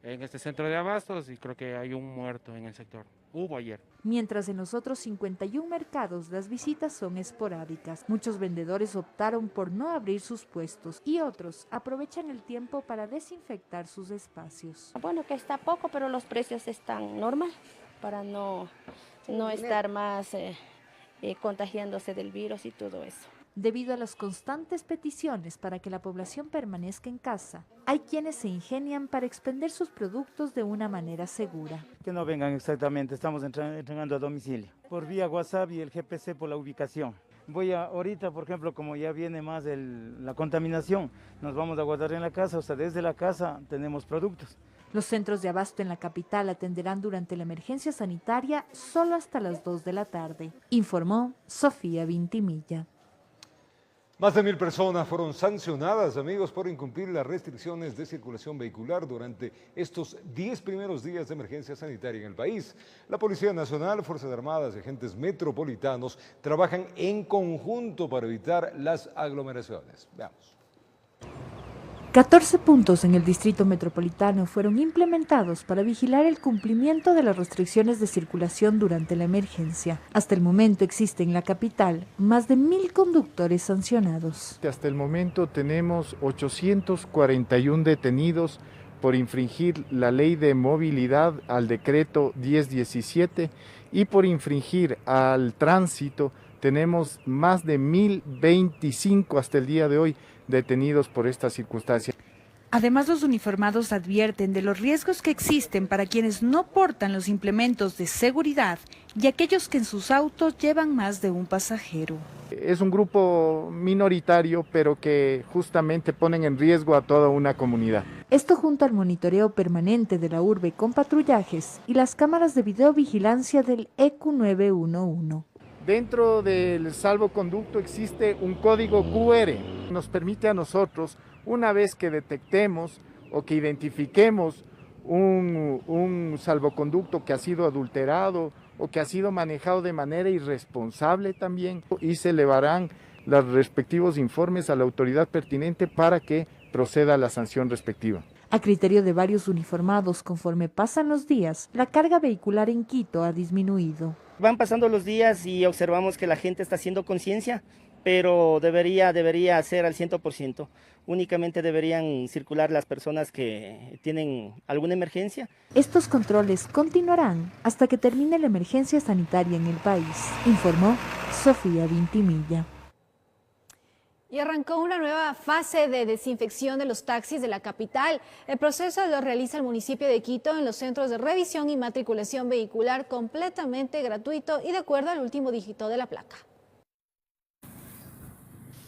en este centro de abastos, y creo que hay un muerto en el sector. Hubo ayer. Mientras en los otros 51 mercados las visitas son esporádicas. Muchos vendedores optaron por no abrir sus puestos y otros aprovechan el tiempo para desinfectar sus espacios. Bueno, que está poco, pero los precios están normal para no estar más contagiándose del virus y todo eso. Debido a las constantes peticiones para que la población permanezca en casa, hay quienes se ingenian para expender sus productos de una manera segura. Que no vengan exactamente, estamos entregando a domicilio, por vía WhatsApp y el GPC por la ubicación. Ahorita, por ejemplo, como ya viene más la contaminación, nos vamos a guardar en la casa, o sea, desde la casa tenemos productos. Los centros de abasto en la capital atenderán durante la emergencia sanitaria solo hasta las 2 de la tarde, informó Sofía Vintimilla. Más de 1,000 personas fueron sancionadas, amigos, por incumplir las restricciones de circulación vehicular durante estos 10 primeros días de emergencia sanitaria en el país. La Policía Nacional, Fuerzas Armadas y agentes metropolitanos trabajan en conjunto para evitar las aglomeraciones. Veamos. 14 puntos en el Distrito Metropolitano fueron implementados para vigilar el cumplimiento de las restricciones de circulación durante la emergencia. Hasta el momento existen en la capital más de 1,000 conductores sancionados. Hasta el momento tenemos 841 detenidos por infringir la ley de movilidad al decreto 1017 y por infringir al tránsito tenemos más de 1,025 hasta el día de hoy detenidos por esta circunstancia. Además, los uniformados advierten de los riesgos que existen para quienes no portan los implementos de seguridad y aquellos que en sus autos llevan más de un pasajero. Es un grupo minoritario, pero que justamente ponen en riesgo a toda una comunidad. Esto junto al monitoreo permanente de la urbe con patrullajes y las cámaras de videovigilancia del EQ 911. Dentro del salvoconducto existe un código QR. Nos permite a nosotros, una vez que detectemos o que identifiquemos un salvoconducto que ha sido adulterado o que ha sido manejado de manera irresponsable también, y se elevarán los respectivos informes a la autoridad pertinente para que proceda a la sanción respectiva. A criterio de varios uniformados, conforme pasan los días, la carga vehicular en Quito ha disminuido. Van pasando los días y observamos que la gente está haciendo conciencia, pero debería ser al 100%. Únicamente deberían circular las personas que tienen alguna emergencia. Estos controles continuarán hasta que termine la emergencia sanitaria en el país, informó Sofía Vintimilla. Y arrancó una nueva fase de desinfección de los taxis de la capital. El proceso lo realiza el municipio de Quito en los centros de revisión y matriculación vehicular, completamente gratuito y de acuerdo al último dígito de la placa.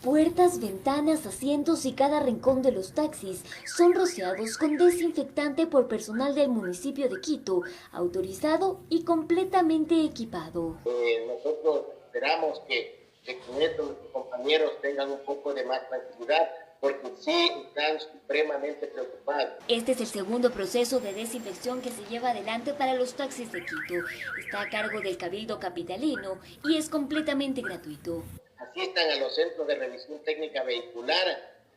Puertas, ventanas, asientos y cada rincón de los taxis son rociados con desinfectante por personal del municipio de Quito, autorizado y completamente equipado. Nosotros esperamos que con esto nuestros compañeros tengan un poco de más tranquilidad, porque sí están supremamente preocupados. Este es el segundo proceso de desinfección que se lleva adelante para los taxis de Quito. Está a cargo del Cabildo Capitalino y es completamente gratuito. Asistan a los centros de revisión técnica vehicular,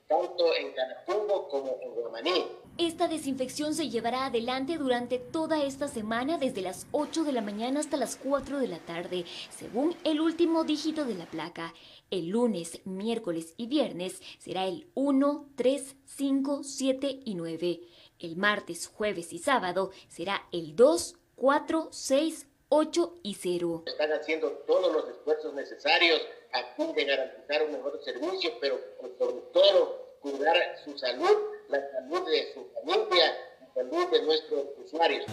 tanto en Caratumbo como en Guamaní. Esta desinfección se llevará adelante durante toda esta semana desde las 8 de la mañana hasta las 4 de la tarde, según el último dígito de la placa. El lunes, miércoles y viernes será el 1, 3, 5, 7 y 9. El martes, jueves y sábado será el 2, 4, 6, 8 y 0. Están haciendo todos los esfuerzos necesarios a fin de garantizar un mejor servicio, pero sobre todo cuidar su salud, la salud de su familia, la salud de nuestros usuarios.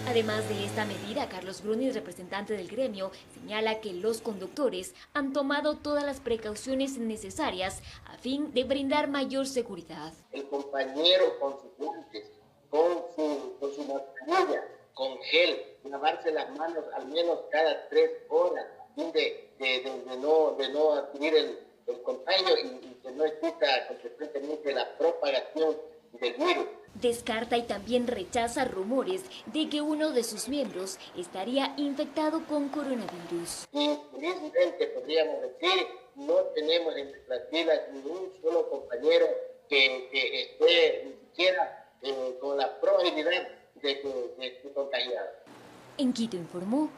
Además de esta medida, Carlos Bruni, representante del gremio, señala que los conductores han tomado todas las precauciones necesarias a fin de brindar mayor seguridad. El compañero con sus guantes, con su mascarilla, con gel, lavarse las manos al menos cada 3 horas, a fin de no adquirir el contagio y que no exista consecuentemente la propagación del virus. Descarta y también rechaza rumores de que uno de sus miembros estaría infectado con coronavirus. Infelizmente podríamos decir, no tenemos en nuestras filas ni un solo compañero que esté ni siquiera con la probabilidad de contagiado. En Quito informó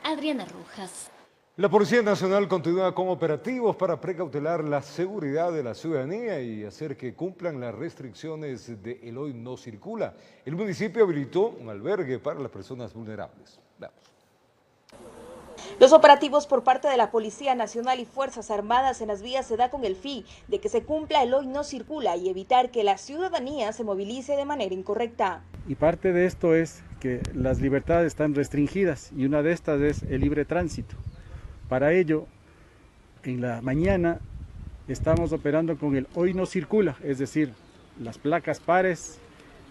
Adriana Rojas. La Policía Nacional continúa con operativos para precautelar la seguridad de la ciudadanía y hacer que cumplan las restricciones de El Hoy No Circula. El municipio habilitó un albergue para las personas vulnerables. Veamos. Los operativos por parte de la Policía Nacional y Fuerzas Armadas en las vías se da con el fin de que se cumpla El Hoy No Circula y evitar que la ciudadanía se movilice de manera incorrecta. Y parte de esto es que las libertades están restringidas y una de estas es el libre tránsito. Para ello, en la mañana estamos operando con el Hoy No Circula, es decir, las placas pares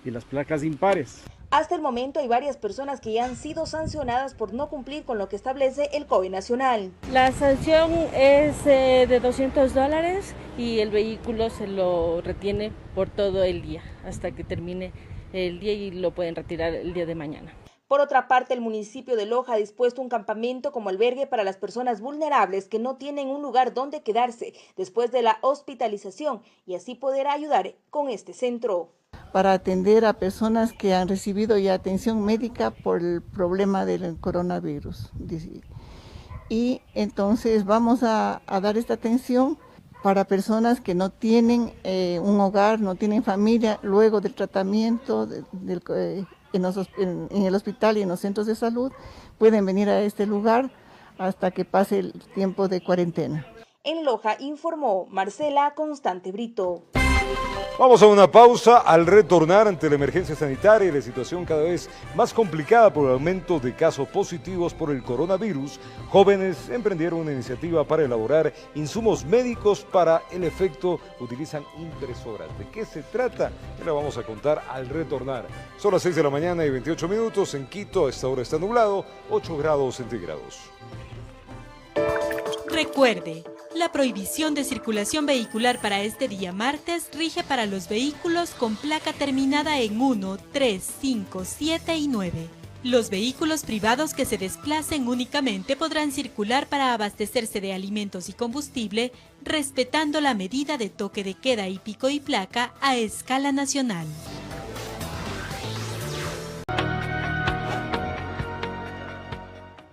y las placas impares. Hasta el momento hay varias personas que ya han sido sancionadas por no cumplir con lo que establece el COE nacional. La sanción es de $200 y el vehículo se lo retiene por todo el día, hasta que termine el día y lo pueden retirar el día de mañana. Por otra parte, el municipio de Loja ha dispuesto un campamento como albergue para las personas vulnerables que no tienen un lugar donde quedarse después de la hospitalización y así poder ayudar con este centro. Para atender a personas que han recibido ya atención médica por el problema del coronavirus. Y entonces vamos a dar esta atención para personas que no tienen un hogar, no tienen familia, luego del tratamiento en el hospital y en los centros de salud, pueden venir a este lugar hasta que pase el tiempo de cuarentena. En Loja informó Marcela Constante Brito. Vamos a una pausa. Al retornar, ante la emergencia sanitaria y la situación cada vez más complicada por el aumento de casos positivos por el coronavirus, jóvenes emprendieron una iniciativa para elaborar insumos médicos. Para el efecto utilizan impresoras. ¿De qué se trata? Ya le vamos a contar al retornar. Son las 6 de la mañana y 28 minutos. En Quito a esta hora está nublado, 8 grados centígrados. Recuerde, la prohibición de circulación vehicular para este día martes rige para los vehículos con placa terminada en 1, 3, 5, 7 y 9. Los vehículos privados que se desplacen únicamente podrán circular para abastecerse de alimentos y combustible, respetando la medida de toque de queda y pico y placa a escala nacional.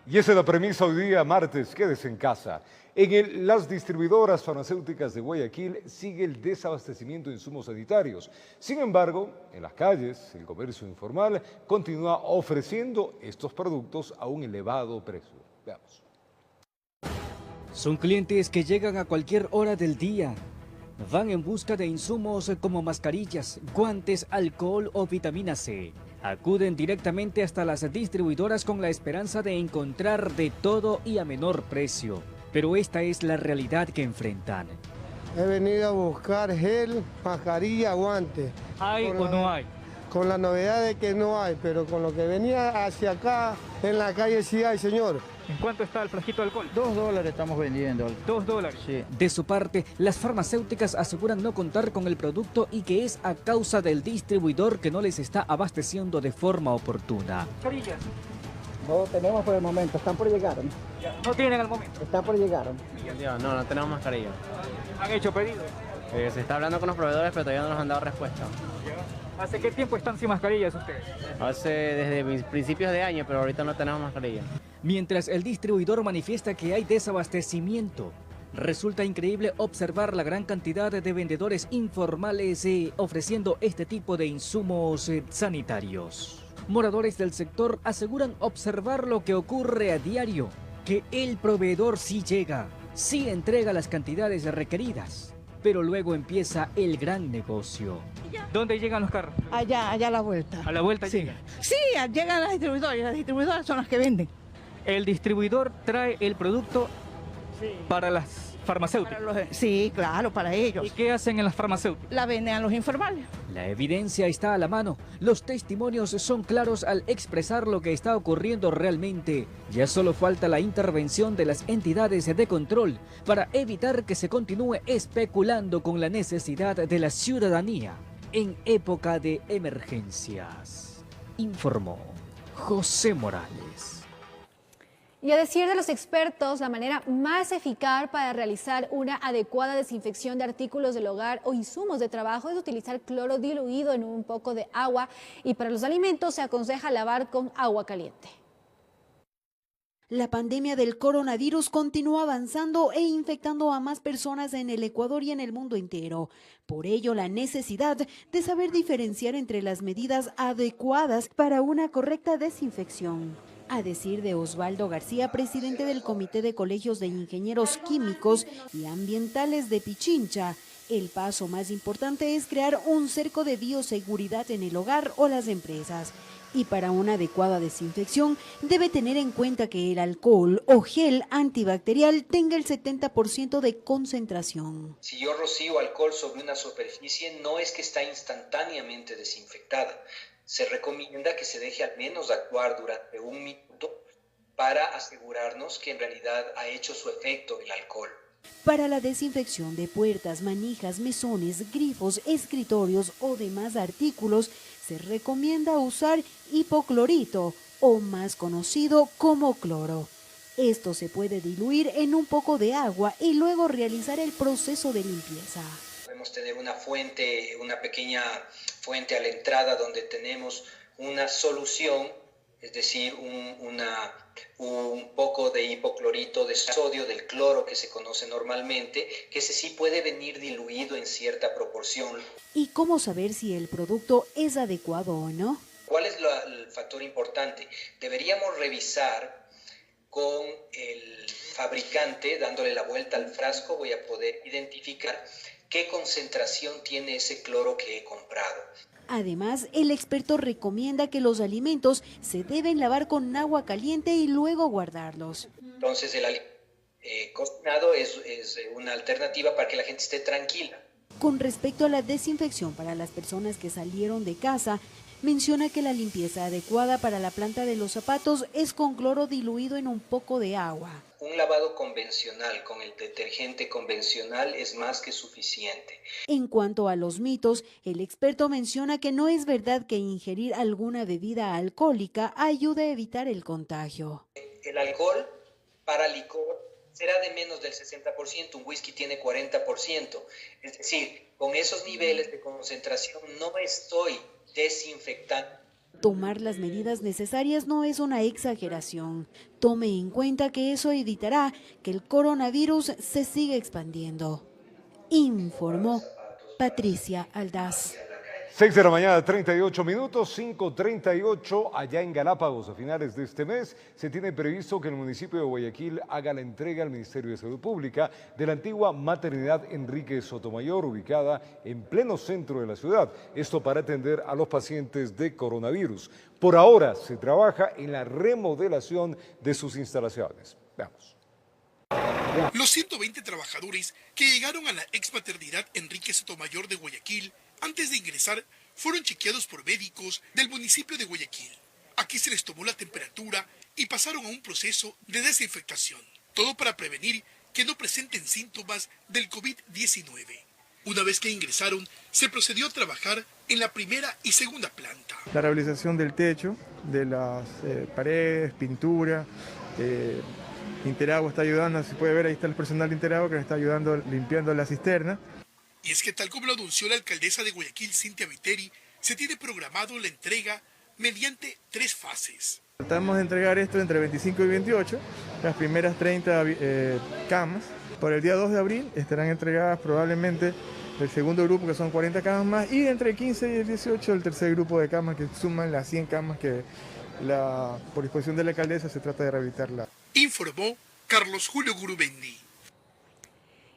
Y esa es la premisa hoy día, martes, quédese en casa. Las distribuidoras farmacéuticas de Guayaquil sigue el desabastecimiento de insumos sanitarios. Sin embargo, en las calles, el comercio informal continúa ofreciendo estos productos a un elevado precio. Veamos. Son clientes que llegan a cualquier hora del día. Van en busca de insumos como mascarillas, guantes, alcohol o vitamina C. Acuden directamente hasta las distribuidoras con la esperanza de encontrar de todo y a menor precio. Pero esta es la realidad que enfrentan. He venido a buscar gel, mascarilla, guantes. ¿Hay o no hay? Con la novedad de que no hay, pero con lo que venía hacia acá, en la calle sí hay, señor. ¿En cuánto está el frasquito de alcohol? $2 estamos vendiendo. $2. Sí. De su parte, las farmacéuticas aseguran no contar con el producto y que es a causa del distribuidor que no les está abasteciendo de forma oportuna. ¿Mascarillas? No tenemos por el momento, están por llegar. ¿No tienen al momento? Están por llegar. No tenemos mascarilla. ¿Han hecho pedido? Se está hablando con los proveedores, pero todavía no nos han dado respuesta. ¿Hace qué tiempo están sin mascarillas ustedes? Desde principios de año, pero ahorita no tenemos mascarilla. Mientras el distribuidor manifiesta que hay desabastecimiento, resulta increíble observar la gran cantidad de vendedores informales ofreciendo este tipo de insumos sanitarios. Moradores del sector aseguran observar lo que ocurre a diario, que el proveedor sí llega, sí entrega las cantidades requeridas, pero luego empieza el gran negocio. ¿Dónde llegan los carros? Allá a la vuelta. ¿A la vuelta sí. llegan? Sí, llegan las distribuidoras son las que venden. El distribuidor trae el producto para las farmacéuticas. Sí, claro, para ellos. ¿Y qué hacen en las farmacéuticas? La venden a los informales. La evidencia está a la mano. Los testimonios son claros al expresar lo que está ocurriendo realmente. Ya solo falta la intervención de las entidades de control para evitar que se continúe especulando con la necesidad de la ciudadanía en época de emergencias. Informó José Morales. Y a decir de los expertos, la manera más eficaz para realizar una adecuada desinfección de artículos del hogar o insumos de trabajo es utilizar cloro diluido en un poco de agua, y para los alimentos se aconseja lavar con agua caliente. La pandemia del coronavirus continúa avanzando e infectando a más personas en el Ecuador y en el mundo entero. Por ello, la necesidad de saber diferenciar entre las medidas adecuadas para una correcta desinfección. A decir de Osvaldo García, presidente del Comité de Colegios de Ingenieros Químicos y Ambientales de Pichincha, el paso más importante es crear un cerco de bioseguridad en el hogar o las empresas. Y para una adecuada desinfección debe tener en cuenta que el alcohol o gel antibacterial tenga el 70% de concentración. Si yo rocío alcohol sobre una superficie, no es que está instantáneamente desinfectada. Se recomienda que se deje al menos actuar durante 1 minuto para asegurarnos que en realidad ha hecho su efecto el alcohol. Para la desinfección de puertas, manijas, mesones, grifos, escritorios o demás artículos, se recomienda usar hipoclorito, o más conocido como cloro. Esto se puede diluir en un poco de agua y luego realizar el proceso de limpieza. Podemos tener una pequeña fuente a la entrada donde tenemos una solución, es decir, un poco de hipoclorito de sodio, del cloro que se conoce normalmente, que ese sí puede venir diluido en cierta proporción. ¿Y cómo saber si el producto es adecuado o no? ¿Cuál es el factor importante? Deberíamos revisar con el fabricante, dándole la vuelta al frasco, voy a poder identificar qué concentración tiene ese cloro que he comprado. Además, el experto recomienda que los alimentos se deben lavar con agua caliente y luego guardarlos. Entonces el alimento cocinado es una alternativa para que la gente esté tranquila. Con respecto a la desinfección para las personas que salieron de casa, menciona que la limpieza adecuada para la planta de los zapatos es con cloro diluido en un poco de agua. Un lavado convencional con el detergente convencional es más que suficiente. En cuanto a los mitos, el experto menciona que no es verdad que ingerir alguna bebida alcohólica ayude a evitar el contagio. El alcohol para licor será de menos del 60%, un whisky tiene 40%. Es decir, con esos niveles de concentración no estoy desinfectando. Tomar las medidas necesarias no es una exageración. Tome en cuenta que eso evitará que el coronavirus se siga expandiendo. Informó Patricia Aldaz. 6 de la mañana, 38 minutos, 5:38 allá en Galápagos. A finales de este mes se tiene previsto que el municipio de Guayaquil haga la entrega al Ministerio de Salud Pública de la antigua maternidad Enrique Sotomayor, ubicada en pleno centro de la ciudad. Esto para atender a los pacientes de coronavirus. Por ahora se trabaja en la remodelación de sus instalaciones. Veamos. Los 120 trabajadores que llegaron a la ex maternidad Enrique Sotomayor de Guayaquil antes de ingresar fueron chequeados por médicos del municipio de Guayaquil. Aquí se les tomó la temperatura y pasaron a un proceso de desinfectación. Todo para prevenir que no presenten síntomas del COVID-19. Una vez que ingresaron, se procedió a trabajar en la primera y segunda planta. La rehabilitación del techo, de las paredes, pintura, Interagua está ayudando, se puede ver, ahí está el personal de Interagua que nos está ayudando limpiando la cisterna. Y es que tal como lo anunció la alcaldesa de Guayaquil, Cintia Viteri, se tiene programado la entrega mediante 3 fases. Tratamos de entregar esto entre 25 y 28, las primeras 30 camas. Por el día 2 de abril estarán entregadas probablemente el segundo grupo, que son 40 camas más, y entre 15 y el 18 el tercer grupo de camas, que suman las 100 camas que por disposición de la alcaldesa se trata de rehabilitarla. Informó Carlos Julio Gurubendi.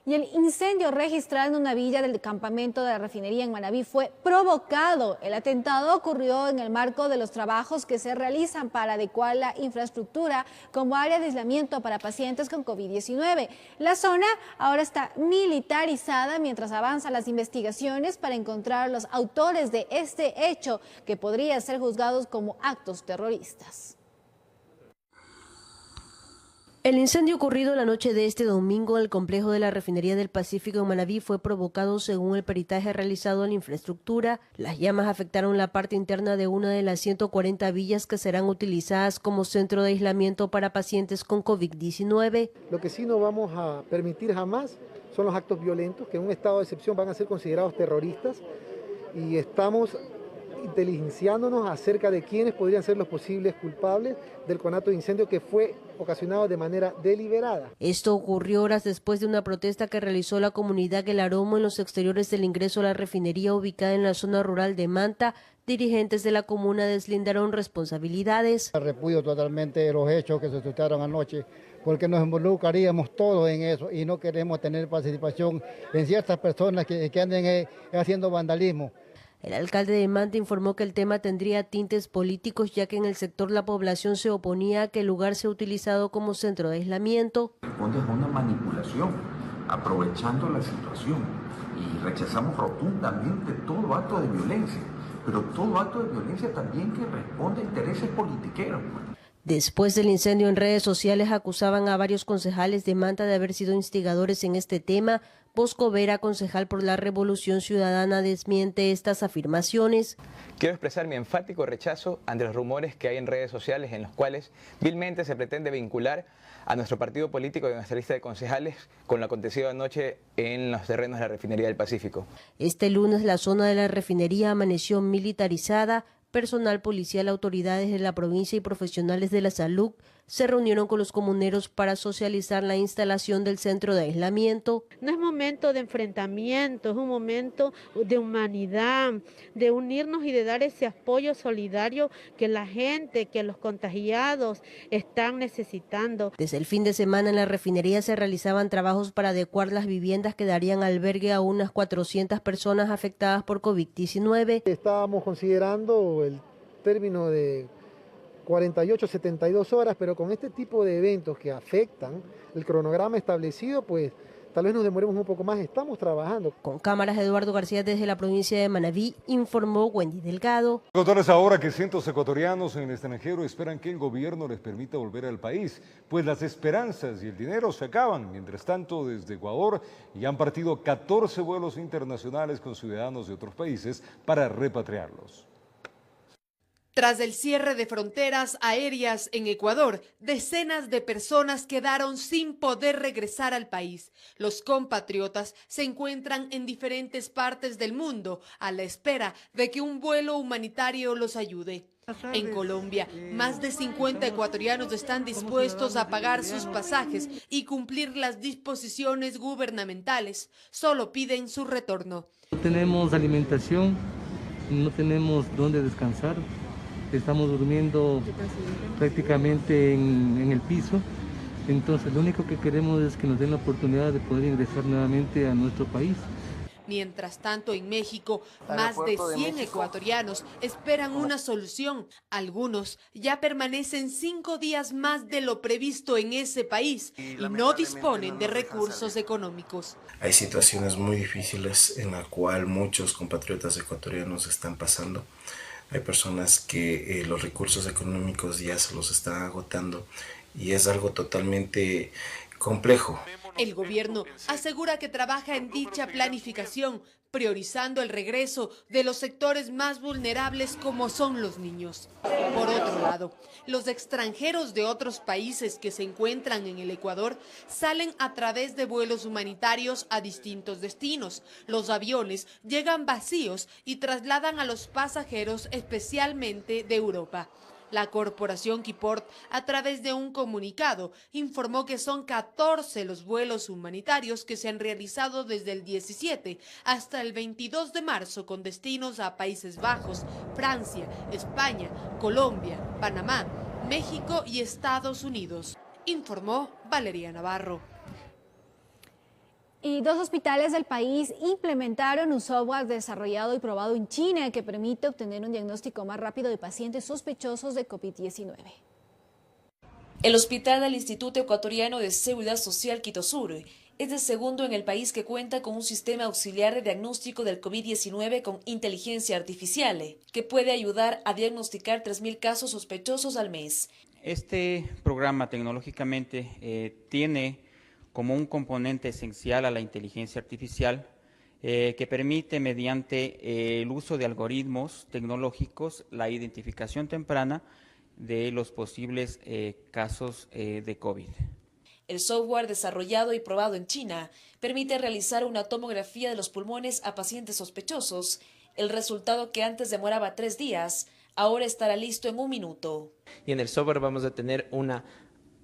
Y el incendio registrado en una villa del campamento de la refinería en Manabí fue provocado. El atentado ocurrió en el marco de los trabajos que se realizan para adecuar la infraestructura como área de aislamiento para pacientes con COVID-19. La zona ahora está militarizada mientras avanzan las investigaciones para encontrar a los autores de este hecho que podrían ser juzgados como actos terroristas. El incendio ocurrido la noche de este domingo en el complejo de la Refinería del Pacífico en Manabí fue provocado según el peritaje realizado en la infraestructura. Las llamas afectaron la parte interna de una de las 140 villas que serán utilizadas como centro de aislamiento para pacientes con COVID-19. Lo que sí no vamos a permitir jamás son los actos violentos, que en un estado de excepción van a ser considerados terroristas, y estamos inteligenciándonos acerca de quiénes podrían ser los posibles culpables del conato de incendio que fue ocasionado de manera deliberada. Esto ocurrió horas después de una protesta que realizó la comunidad Guelaromo en los exteriores del ingreso a la refinería ubicada en la zona rural de Manta. Dirigentes de la comuna deslindaron responsabilidades. Repudio totalmente los hechos que se suscitaron anoche, porque nos involucraríamos todos en eso y no queremos tener participación en ciertas personas que anden haciendo vandalismo. El alcalde de Manta informó que el tema tendría tintes políticos, ya que en el sector la población se oponía a que el lugar sea utilizado como centro de aislamiento. Responde a una manipulación, aprovechando la situación, y rechazamos rotundamente todo acto de violencia, pero todo acto de violencia también que responde a intereses politiqueros. Después del incendio en redes sociales acusaban a varios concejales de Manta de haber sido instigadores en este tema. Bosco Vera, concejal por la Revolución Ciudadana, desmiente estas afirmaciones. Quiero expresar mi enfático rechazo ante los rumores que hay en redes sociales en los cuales vilmente se pretende vincular a nuestro partido político y a nuestra lista de concejales con lo acontecido anoche en los terrenos de la Refinería del Pacífico. Este lunes la zona de la refinería amaneció militarizada. Personal policial, autoridades de la provincia y profesionales de la salud se reunieron con los comuneros para socializar la instalación del centro de aislamiento. No es momento de enfrentamiento, es un momento de humanidad, de unirnos y de dar ese apoyo solidario que la gente, que los contagiados están necesitando. Desde el fin de semana en la refinería se realizaban trabajos para adecuar las viviendas que darían albergue a unas 400 personas afectadas por COVID-19. Estábamos considerando el término de 48, 72 horas, pero con este tipo de eventos que afectan el cronograma establecido, pues tal vez nos demoremos un poco más. Estamos trabajando. Con cámaras, Eduardo García desde la provincia de Manabí, informó Wendy Delgado. Contarles ahora que cientos ecuatorianos en el extranjero esperan que el gobierno les permita volver al país, pues las esperanzas y el dinero se acaban. Mientras tanto, desde Ecuador ya han partido 14 vuelos internacionales con ciudadanos de otros países para repatriarlos. Tras el cierre de fronteras aéreas en Ecuador, decenas de personas quedaron sin poder regresar al país. Los compatriotas se encuentran en diferentes partes del mundo a la espera de que un vuelo humanitario los ayude. En Colombia, más de 50 ecuatorianos están dispuestos a pagar sus pasajes y cumplir las disposiciones gubernamentales. Solo piden su retorno. No tenemos alimentación, no tenemos dónde descansar. Estamos durmiendo prácticamente en el piso, entonces lo único que queremos es que nos den la oportunidad de poder ingresar nuevamente a nuestro país. Mientras tanto, en México, más de 100 ecuatorianos esperan una solución. Algunos ya permanecen 5 días más de lo previsto en ese país y no disponen de recursos económicos. Hay situaciones muy difíciles en las cuales muchos compatriotas ecuatorianos están pasando. Hay personas que los recursos económicos ya se los están agotando y es algo totalmente complejo. El gobierno asegura que trabaja en dicha planificación, priorizando el regreso de los sectores más vulnerables como son los niños. Por otro lado, los extranjeros de otros países que se encuentran en el Ecuador salen a través de vuelos humanitarios a distintos destinos. Los aviones llegan vacíos y trasladan a los pasajeros especialmente de Europa. La corporación Quiport, a través de un comunicado, informó que son 14 los vuelos humanitarios que se han realizado desde el 17 hasta el 22 de marzo con destinos a Países Bajos, Francia, España, Colombia, Panamá, México y Estados Unidos, informó Valeria Navarro. Y 2 hospitales del país implementaron un software desarrollado y probado en China que permite obtener un diagnóstico más rápido de pacientes sospechosos de COVID-19. El hospital del Instituto Ecuatoriano de Seguridad Social Quito Sur es el segundo en el país que cuenta con un sistema auxiliar de diagnóstico del COVID-19 con inteligencia artificial, que puede ayudar a diagnosticar 3.000 casos sospechosos al mes. Este programa tecnológicamente tiene como un componente esencial a la inteligencia artificial que permite mediante el uso de algoritmos tecnológicos la identificación temprana de los posibles casos de COVID. El software desarrollado y probado en China permite realizar una tomografía de los pulmones a pacientes sospechosos. El resultado, que antes demoraba 3 días, ahora estará listo en 1 minuto. Y en el software vamos a tener una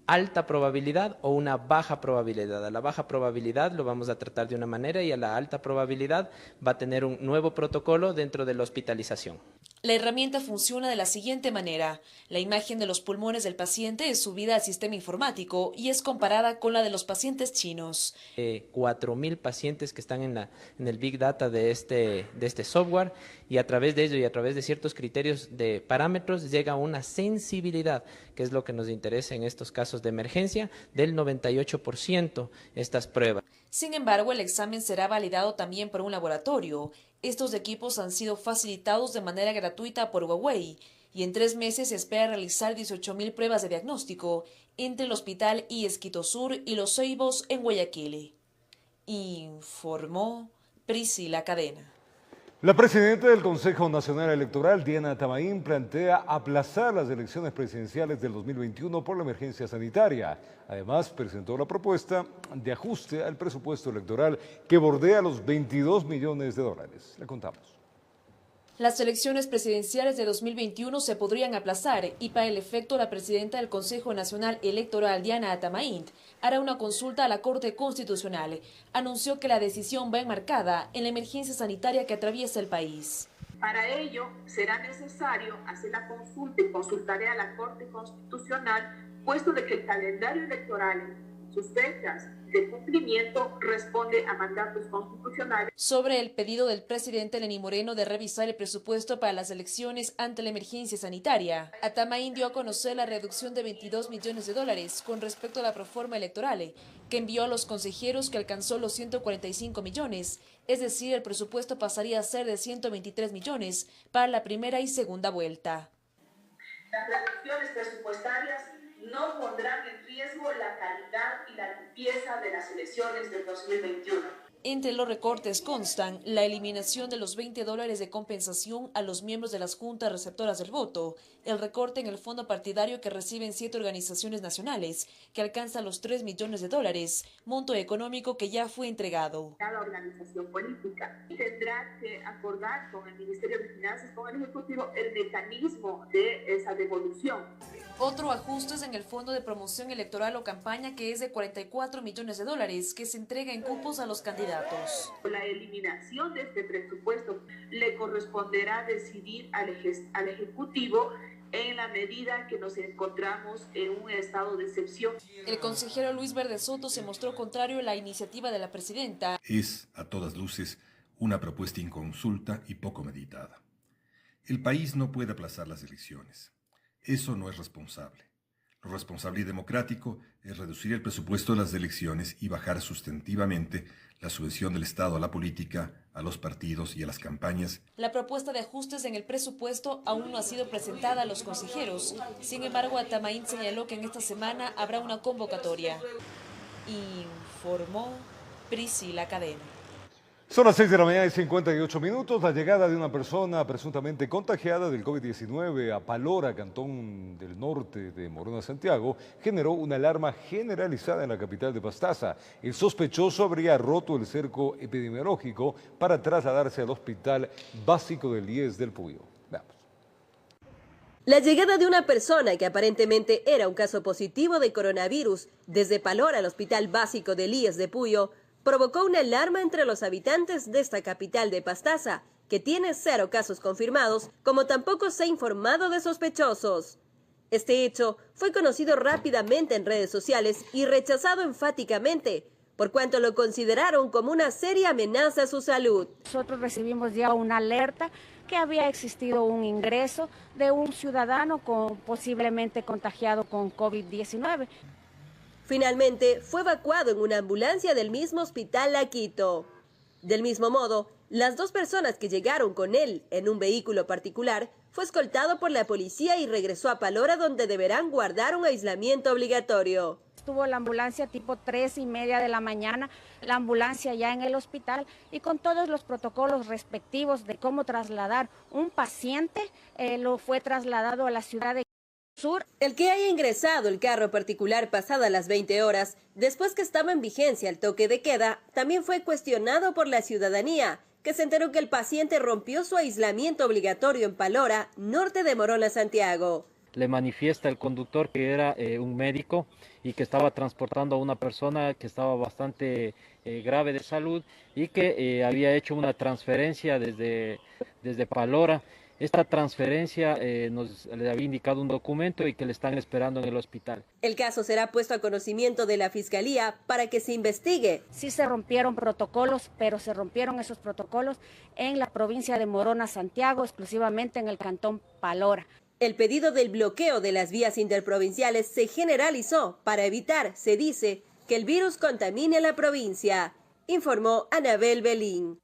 alta probabilidad o una baja probabilidad. A la baja probabilidad lo vamos a tratar de una manera y a la alta probabilidad va a tener un nuevo protocolo dentro de la hospitalización. La herramienta funciona de la siguiente manera. La imagen de los pulmones del paciente es subida al sistema informático y es comparada con la de los pacientes chinos. 4.000 pacientes que están en el Big Data de este software, y a través de ello y a través de ciertos criterios de parámetros llega a una sensibilidad, que es lo que nos interesa en estos casos de emergencia, del 98% estas pruebas. Sin embargo, el examen será validado también por un laboratorio. Estos equipos han sido facilitados de manera gratuita por Huawei y en 3 meses se espera realizar 18.000 pruebas de diagnóstico entre el Hospital IES Quito Sur y Los Ceibos en Guayaquil. Informó Priscila Cadena. La presidenta del Consejo Nacional Electoral, Diana Tamaín, plantea aplazar las elecciones presidenciales del 2021 por la emergencia sanitaria. Además, presentó la propuesta de ajuste al presupuesto electoral que bordea los $22 millones. Le contamos. Las elecciones presidenciales de 2021 se podrían aplazar y para el efecto la presidenta del Consejo Nacional Electoral, Diana Atamaín, hará una consulta a la Corte Constitucional. Anunció que la decisión va enmarcada en la emergencia sanitaria que atraviesa el país. Para ello será necesario hacer la consulta y consultaré a la Corte Constitucional, puesto de que el calendario electoral, sus fechas de cumplimiento, responde a mandatos constitucionales. Sobre el pedido del presidente Lenín Moreno de revisar el presupuesto para las elecciones ante la emergencia sanitaria, Atamaín dio a conocer la reducción de $22 millones con respecto a la proforma electoral, que envió a los consejeros, que alcanzó los 145 millones, es decir, el presupuesto pasaría a ser de 123 millones para la primera y segunda vuelta. Las reducciones presupuestarias no pondrán en riesgo la calidad y la limpieza de las elecciones del 2021. Entre los recortes constan la eliminación de los $20 de compensación a los miembros de las juntas receptoras del voto, el recorte en el fondo partidario que reciben 7 organizaciones nacionales, que alcanza los $3 millones, monto económico que ya fue entregado. Cada organización política tendrá que acordar con el Ministerio de Finanzas, con el Ejecutivo, el mecanismo de esa devolución. Otro ajuste es en el Fondo de Promoción Electoral o Campaña, que es de $44 millones, que se entrega en cupos a los candidatos. La eliminación de este presupuesto le corresponderá decidir al Ejecutivo en la medida que nos encontramos en un estado de excepción. El consejero Luis Verde Soto se mostró contrario a la iniciativa de la presidenta. Es, a todas luces, una propuesta inconsulta y poco meditada. El país no puede aplazar las elecciones. Eso no es responsable. Lo responsable y democrático es reducir el presupuesto de las elecciones y bajar sustantivamente la subvención del Estado a la política, a los partidos y a las campañas. La propuesta de ajustes en el presupuesto aún no ha sido presentada a los consejeros. Sin embargo, Atamaín señaló que en esta semana habrá una convocatoria. Informó Priscila Cadena. Son las 6 de la mañana y 58 minutos. La llegada de una persona presuntamente contagiada del COVID-19 a Palora, cantón del norte de Morona, Santiago, generó una alarma generalizada en la capital de Pastaza. El sospechoso habría roto el cerco epidemiológico para trasladarse al hospital básico del IES del Puyo. Veamos. La llegada de una persona que aparentemente era un caso positivo de coronavirus desde Palora al hospital básico del IES de Puyo provocó una alarma entre los habitantes de esta capital de Pastaza, que tiene 0 casos confirmados, como tampoco se ha informado de sospechosos. Este hecho fue conocido rápidamente en redes sociales y rechazado enfáticamente, por cuanto lo consideraron como una seria amenaza a su salud. Nosotros recibimos ya una alerta que había existido un ingreso de un ciudadano posiblemente contagiado con COVID-19. Finalmente, fue evacuado en una ambulancia del mismo hospital a Quito. Del mismo modo, las 2 personas que llegaron con él en un vehículo particular fue escoltado por la policía y regresó a Palora, donde deberán guardar un aislamiento obligatorio. Estuvo la ambulancia tipo 3:30 de la mañana, la ambulancia ya en el hospital y con todos los protocolos respectivos de cómo trasladar un paciente, lo fue trasladado a la ciudad de Sur. El que haya ingresado el carro particular pasadas las 20 horas, después que estaba en vigencia el toque de queda, también fue cuestionado por la ciudadanía, que se enteró que el paciente rompió su aislamiento obligatorio en Palora, norte de Morona, Santiago. Le manifiesta el conductor que era un médico y que estaba transportando a una persona que estaba bastante grave de salud y que había hecho una transferencia desde Palora. Esta transferencia le había indicado un documento y que le están esperando en el hospital. El caso será puesto a conocimiento de la Fiscalía para que se investigue. Sí se rompieron protocolos, pero se rompieron esos protocolos en la provincia de Morona, Santiago, exclusivamente en el cantón Palora. El pedido del bloqueo de las vías interprovinciales se generalizó para evitar, se dice, que el virus contamine la provincia, informó Anabel Belín.